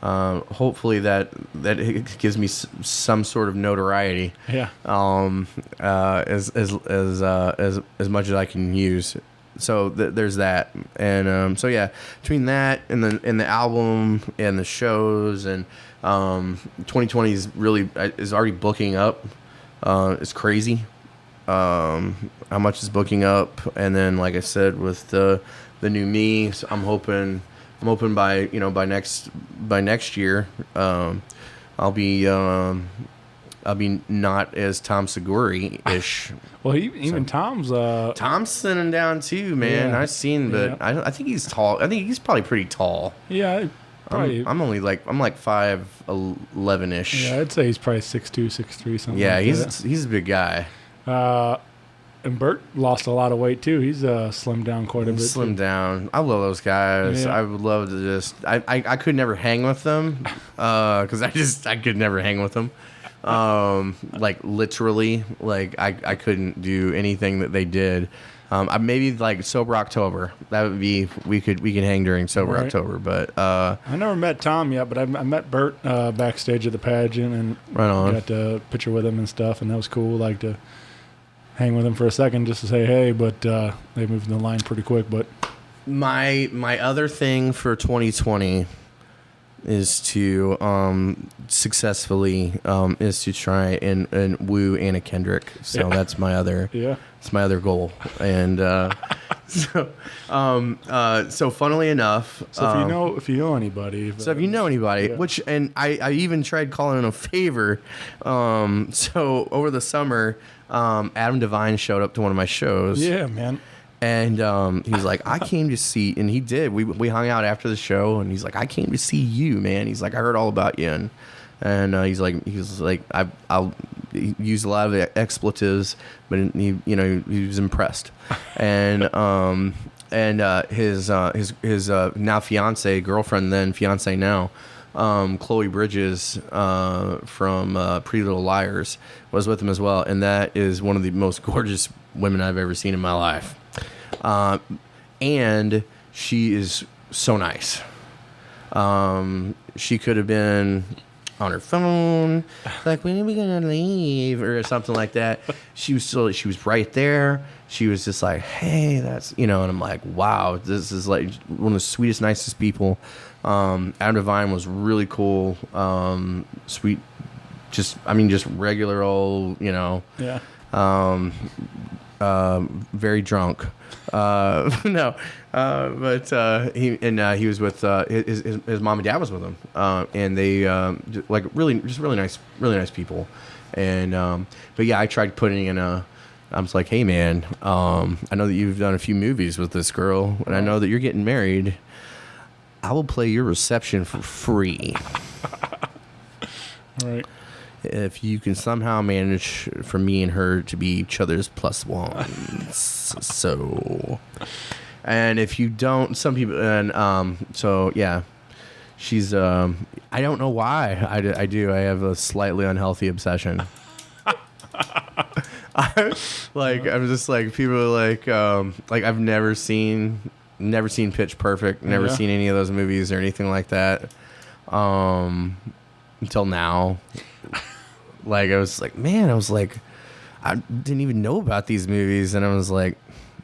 hopefully that it gives me some sort of notoriety. Yeah. As much as I can use. So there's that, and so yeah, between that and the album and the shows, and 2020 is already booking up. It's crazy how much is booking up, and then like I said with the new me, so I'm hoping by next year I'll be not as Tom Segura-ish. Well, even Tom's sitting down too, man. Yeah. I've seen, but Yeah. I think he's tall. I think he's probably pretty tall. Yeah, probably. I'm like 5'11"-ish. Yeah, I'd say he's probably 6'2", 6'3", something. Yeah, like he's a big guy. that. And Bert lost a lot of weight too. He's slimmed down quite a bit. Slim too. down. I love those guys. Yeah. I would love to just. I could never hang with them, because I could never hang with them. Like literally, like I couldn't do anything that they did. I maybe like Sober October. That would be we could hang during Sober Right. October, but I never met Tom yet, but I met Bert backstage at the pageant and Right on. got to picture with him and stuff, and that was cool. Like to hang with him for a second just to say hey, but they moved the line pretty quick. But my other thing for 2020 is to successfully is to try and woo Anna Kendrick. So that's my other it's my other goal. And so funnily enough, so if you know anybody, yeah. Which, and I even tried calling in a favor. So over the summer, Adam Devine showed up to one of my shows. Yeah, man. And he's like, I came to see, and he did. We hung out after the show, and he's like, I came to see you, man. He's like, I heard all about you, and he was like, I'll use a lot of expletives, but he was impressed, and his now fiance now, Chloe Bridges from Pretty Little Liars was with him as well, and that is one of the most gorgeous women I've ever seen in my life. And she is so nice. She could have been on her phone, like, when are we gonna leave, or something like that. She was right there. She was just like, hey, that's, and I'm like, wow, this is like one of the sweetest, nicest people. Adam Devine was really cool, sweet, just regular old, Yeah. very drunk. But he was with his mom and dad was with him, and they like really nice people. And but yeah, I tried putting in I was like, hey man, I know that you've done a few movies with this girl, and I know that you're getting married. I will play your reception for free. Right. If you can somehow manage for me and her to be each other's plus ones. So, and if you don't, some people, and so yeah, she's, I don't know why I do. I have a slightly unhealthy obsession. I'm just like, people are like I've never seen Pitch Perfect, never seen any of those movies or anything like that, until now. Like, I was like, I didn't even know about these movies, and I was like,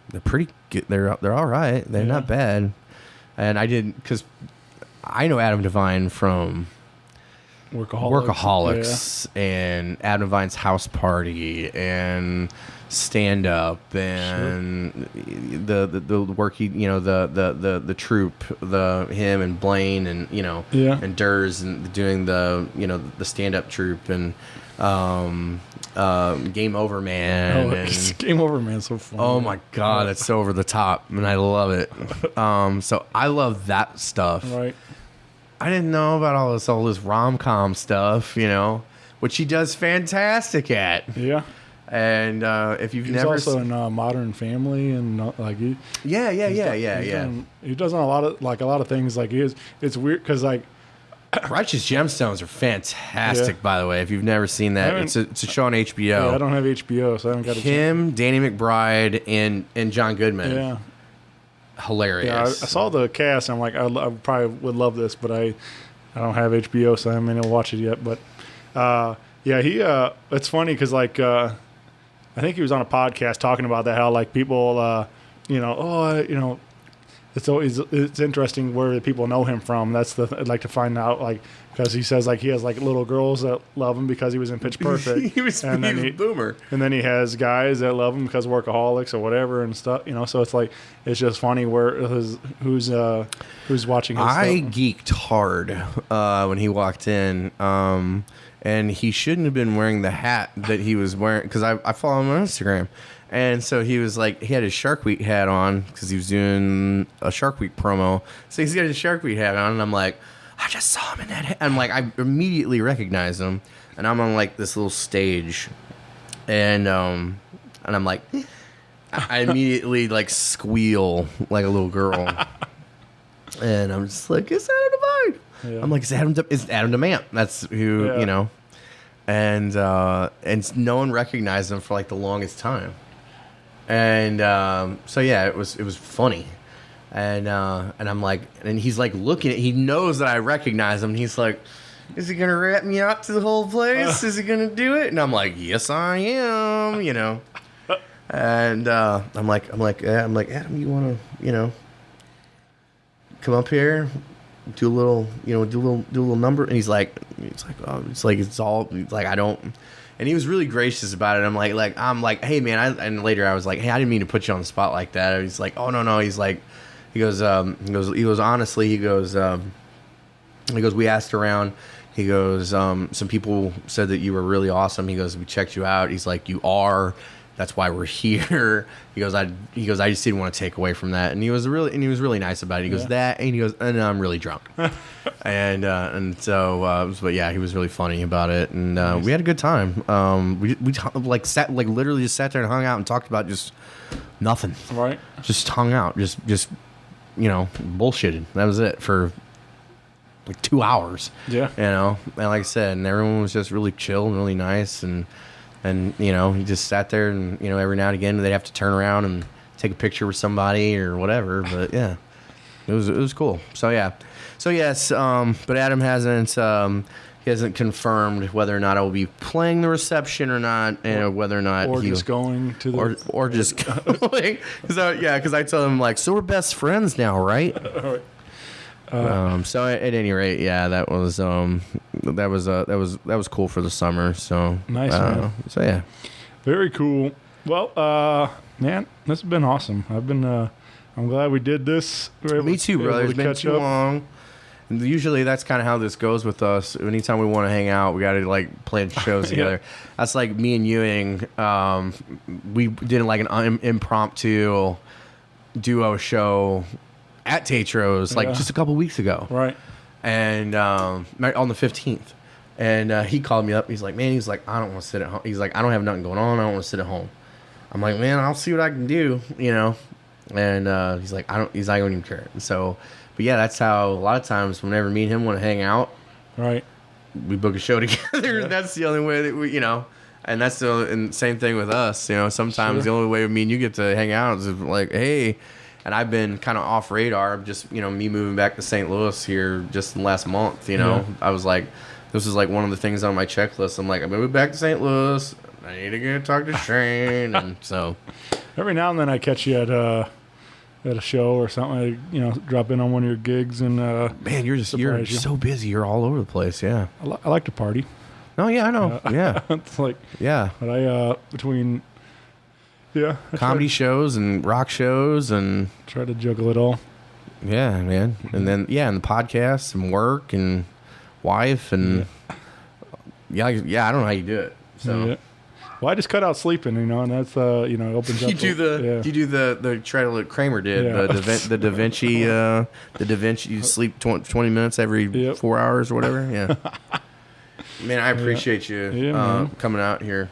they're pretty good. They're all right. They're not bad. And I didn't, because I know Adam Devine from Workaholics and Adam Devine's House Party and Stand Up and the work he, the troupe, him and Blaine and and Durs and doing the the stand up troupe and Game Over Man. And Game Over Man's so funny. Oh my God, it's so over the top and I love it. So I love that stuff. Right. I didn't know about all this rom-com stuff, which he does fantastic at. Yeah. And if you've He's never also in Modern Family and like he he does a lot of things like he is. It's weird because like Righteous Gemstones are fantastic, by the way. If you've never seen that, it's a show on HBO. Yeah, I don't have HBO, so I haven't got him, Danny McBride, and John Goodman. Yeah. Hilarious. Yeah, I saw the cast. And I'm like, I probably would love this, but I don't have HBO, so I haven't been able to watch it yet. But he it's funny because like I think he was on a podcast talking about that, how like people it's interesting where the people know him from. That's I'd like to find out, like, because he says like he has like little girls that love him because he was in Pitch Perfect. he was a boomer. And then he has guys that love him because of Workaholics or whatever and stuff. So it's like it's just funny where who's watching his I stuff. geeked hard when he walked in. And he shouldn't have been wearing the hat that he was wearing, because I follow him on Instagram. And so he was like, he had his Shark Week hat on because he was doing a Shark Week promo. So he's got his Shark Week hat on, and I'm like, I just saw him in that hat. I'm like, I immediately recognized him, and I'm on like this little stage, and I'm like, I immediately like squeal like a little girl, and I'm just like, it's Adam Devine. Yeah. I'm like, it's Adam DeMant. That's who, and no one recognized him for like the longest time. And so yeah, it was funny, and I'm like, and he's like looking at, he knows that I recognize him. And he's like, is he gonna rat me out to the whole place? Is he gonna do it? And I'm like, yes, I am. And I'm like, Adam, you wanna, come up here, do a little number? And he's like, I don't. And he was really gracious about it. I'm like, hey man, and later I was like, hey, I didn't mean to put you on the spot like that. And he's like, oh no. He's like, he goes, honestly, we asked around. He goes, some people said that you were really awesome. He goes, we checked you out. He's like, you are. That's why we're here. He goes, I just didn't want to take away from that. And he was really nice about it. He goes, and he goes, and I'm really drunk. and so, but yeah, he was really funny about it. And nice. We had a good time. We literally just sat there and hung out and talked about just nothing. Right. Just hung out. Just bullshitted. That was it for like 2 hours. Yeah. And like I said, and everyone was just really chill and really nice. And he just sat there, and every now and again they'd have to turn around and take a picture with somebody or whatever. But yeah, it was cool. So yeah, yes. But Adam hasn't confirmed whether or not I will be playing the reception or not, and whether or not just going to the or just going. Because I told him like, so we're best friends now, right? So at any rate, yeah, that was cool for the summer. So nice, man. So yeah, very cool. Well, man, this has been awesome. I'm glad we did this. Me too, brother. It's been too long. And usually that's kind of how this goes with us. Anytime we want to hang out, we got to like plan shows together. That's like me and Ewing. We did like an impromptu duo show at Taytro's like just a couple weeks ago. Right. And on the 15th. And he called me up. He's like, man, I don't want to sit at home. He's like, I don't have nothing going on. I don't want to sit at home. I'm like, man, I'll see what I can do, you know. And he's like, I don't even care. And so, but yeah, that's how a lot of times whenever me and him want to hang out, right, we book a show together. That's the only way that we, you know. And that's and same thing with us, you know. Sometimes the only way me and you get to hang out is if, like, hey. And I've been kind of off radar, just, you know, me moving back to St. Louis here just last month, you know. I was like, this is like one of the things on my checklist. I'm like, I'm moving back to St. Louis. I need to get talk to Shane. And so every now and then I catch you at a show or something. I, you know, drop in on one of your gigs and man, you're so busy. You're all over the place. Yeah, I like to party. Oh yeah, I know. Yeah, it's like but I between comedy shows and rock shows and try to juggle it all. Yeah, man. And then and the podcasts and work and wife and I don't know how you do it. So well, I just cut out sleeping, you know, and that's you know, opens up. You do the try to look Kramer did the Da Vinci you sleep 20 minutes every 4 hours or whatever. Yeah. Man, I appreciate you coming out here.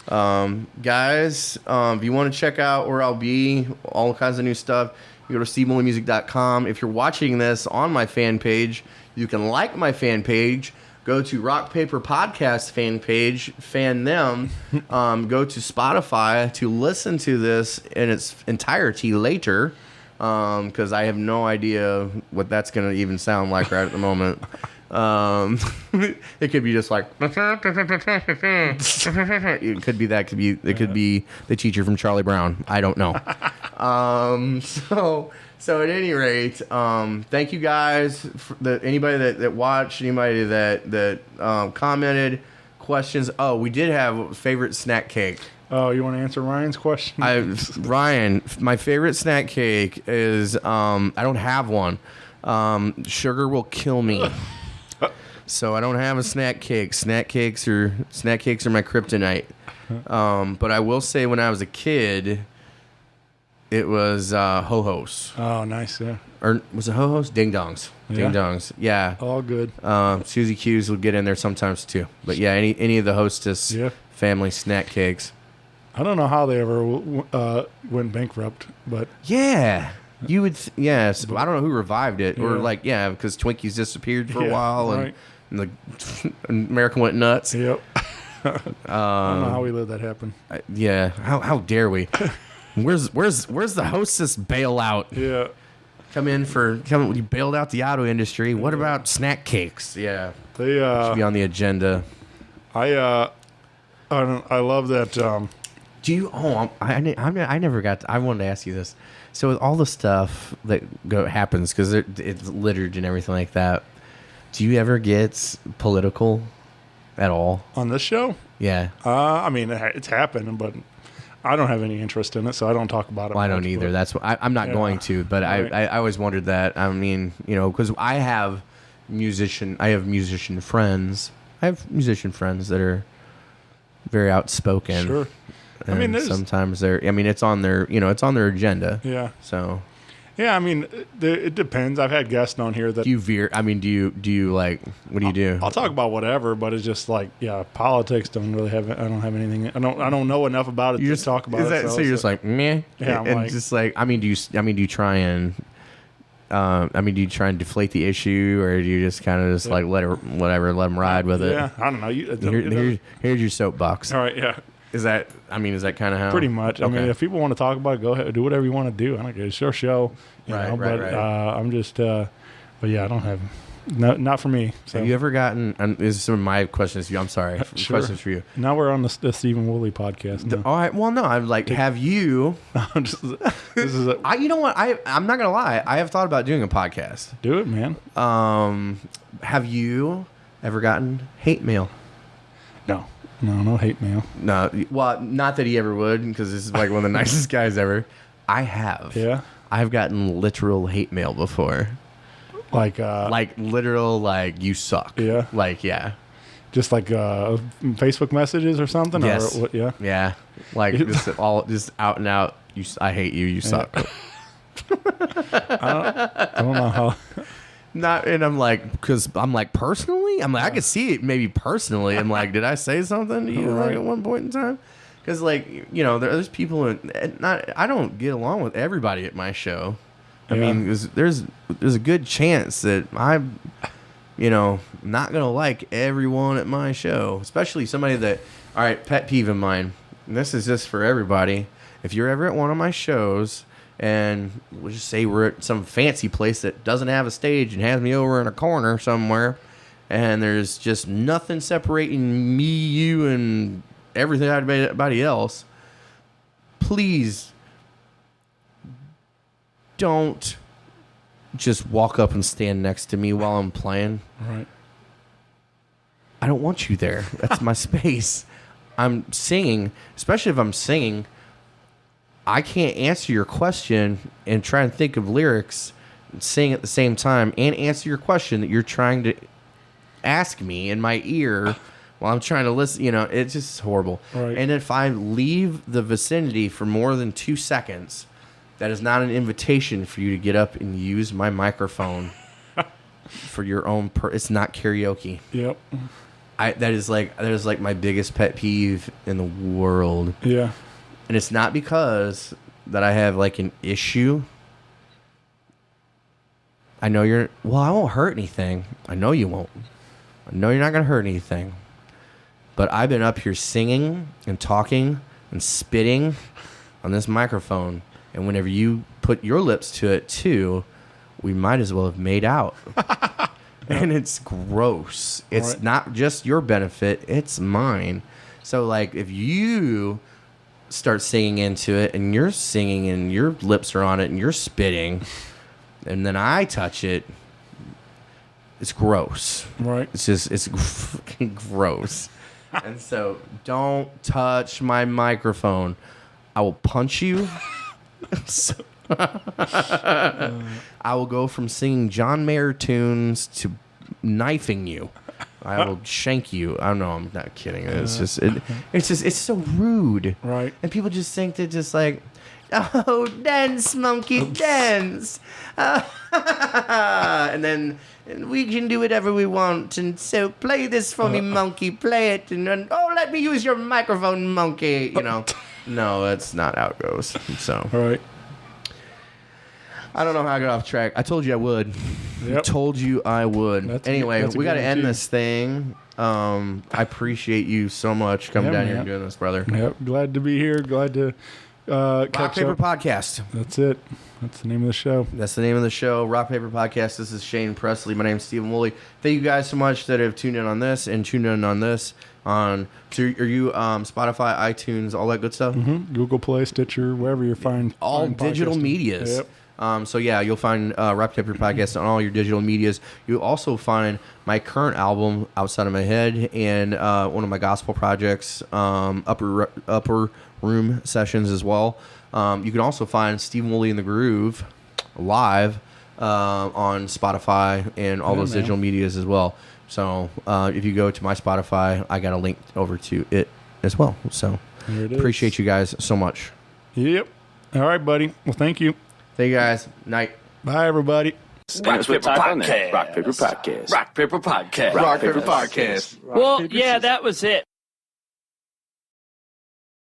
Guys, if you want to check out where I'll be, all kinds of new stuff, you go to StevenWooleyMusic.com. If you're watching this on my fan page, you can like my fan page. Go to Rock Paper Podcast fan page, fan them. Go to Spotify to listen to this in its entirety later, because I have no idea what that's going to even sound like right at the moment. It could be just like it could be that. It could be the teacher from Charlie Brown. I don't know. So at any rate, thank you guys. Anybody that watched, anybody that commented, questions. Oh, we did have favorite snack cake. Oh, you want to answer Ryan's question? Ryan, my favorite snack cake is I don't have one. Sugar will kill me. So I don't have a snack cake. Snack cakes are my kryptonite. But I will say when I was a kid, it was Ho-Ho's. Oh, nice, yeah. Or was it Ho-Ho's? Ding Dongs. Ding Dongs. Yeah. All good. Susie Q's will get in there sometimes too. But yeah, any of the Hostess family snack cakes. I don't know how they ever went bankrupt, but yeah. You would, yes. I don't know who revived it, or because Twinkies disappeared for a while, and the America went nuts. Yep. I don't know how we let that happen. How dare we? Where's the Hostess bailout? Yeah. You bailed out the auto industry. What about snack cakes? Yeah. They should be on the agenda. I love that. Do you? Oh, I never got. I wanted to ask you this. So with all the stuff that happens, because it's littered and everything like that, do you ever get political at all on this show? Yeah. I mean, it's happened, but I don't have any interest in it, so I don't talk about it. Well, I don't either. That's what I'm not going to. But I always wondered that. I mean, you know, because I have musician friends. I have musician friends that are very outspoken. Sure. And I mean, sometimes it's on their, it's on their agenda. Yeah. So. Yeah, I mean, it depends. I've had guests on here that. Do you veer? I mean, do you like? What do you do? I'll talk about whatever, but it's just like, politics don't really have. I don't have anything. I don't know enough about it to talk about it. So you're just like meh. Yeah, and just like, I mean, do you try and? Do you try and deflate the issue, or do you just kind of just like let them ride with it? Yeah, I don't know. Here's your soapbox. All right, yeah. Is that kind of how? Pretty much. Okay. I mean, if people want to talk about it, go ahead, do whatever you want to do. I don't care. It's your show, right. I'm just, but yeah, I don't have, not for me. So. Have you ever gotten? And this is some of my questions. I'm sorry. Sure. Questions for you. Now we're on the Steven Woolley podcast. All right. Well, no, I'm like, have you? You know what? I'm not gonna lie. I have thought about doing a podcast. Do it, man. Have you ever gotten hate mail? No hate mail. No, well, not that he ever would, because this is like one of the nicest guys ever. I have. Yeah? I've gotten literal hate mail before. Like literal, like, you suck. Yeah? Like, yeah. Just like Facebook messages or something? Yes. Or what, yeah? Yeah. Like, just out and out, I hate you, you suck. I don't know how. Not, and I'm like, because I'm like, personally? I'm like, I could see it maybe personally. I'm like, did I say something to you like at one point in time? Because, like, you know, there's people, I don't get along with everybody at my show. I mean, there's a good chance that I'm, you know, not going to like everyone at my show, especially somebody that, all right, pet peeve of mine, and this is just for everybody. If you're ever at one of my shows, and we'll just say we're at some fancy place that doesn't have a stage and has me over in a corner somewhere, and there's just nothing separating me, you, and everybody else, please don't just walk up and stand next to me while I'm playing. Right. I don't want you there. That's my space. I'm singing, especially if I'm singing. I can't answer your question and try and think of lyrics and sing at the same time and answer your question that you're trying to ask me in my ear while I'm trying to listen. You know, it's just horrible. Right. And if I leave the vicinity for more than 2 seconds, that is not an invitation for you to get up and use my microphone for your own. It's not karaoke. Yep. That is like my biggest pet peeve in the world. Yeah. And it's not because that I have like an issue. I know I won't hurt anything. I know you won't. I know you're not going to hurt anything. But I've been up here singing and talking and spitting on this microphone. And whenever you put your lips to it too, we might as well have made out. And it's gross. It's not just your benefit. It's mine. So like if you start singing into it and you're singing and your lips are on it and you're spitting and then I touch it, it's gross. Right. It's fucking gross. And so don't touch my microphone. I will punch you. I will go from singing John Mayer tunes to knifing you. I will shank you. I don't know. I'm not kidding. It's so rude. Right. And people just think that just like, oh, dance, monkey, dance. And then we can do whatever we want. And so play this for me, monkey. Play it. And then, oh, let me use your microphone, monkey. You know. No, that's not how it goes. So. Right. I don't know how I got off track. I told you I would. Yep. Told you I would. Anyway, we got to end guarantee. this thing. I appreciate you so much coming down here and doing this, brother. Yep. Glad to be here. Glad to Rock catch Paper up. Podcast. That's it. That's the name of the show. That's the name of the show, Rock Paper Podcast. This is Shane Presley. My name's Steven Woolley. Thank you guys so much that have tuned in on this and tuned in on this. Are you Spotify, iTunes, all that good stuff? Mm-hmm. Google Play, Stitcher, wherever you find All digital podcasting. medias. Yep. So yeah, you'll find Rock Paper Podcast on all your digital medias. You'll also find my current album, Outside of My Head, and one of my gospel projects, Upper Room Sessions as well. You can also find Steven Woolley in the Groove live on Spotify and all those digital medias as well. So if you go to my Spotify, I got a link over to it as well. So There it is. appreciate you guys so much. Yep. All right, buddy. Well, thank you. Thank you guys. Night. Bye, everybody. Rock Paper Podcast. Rock Paper Podcast. Rock Paper Podcast. Rock Paper Podcast. Well, yeah, that was it.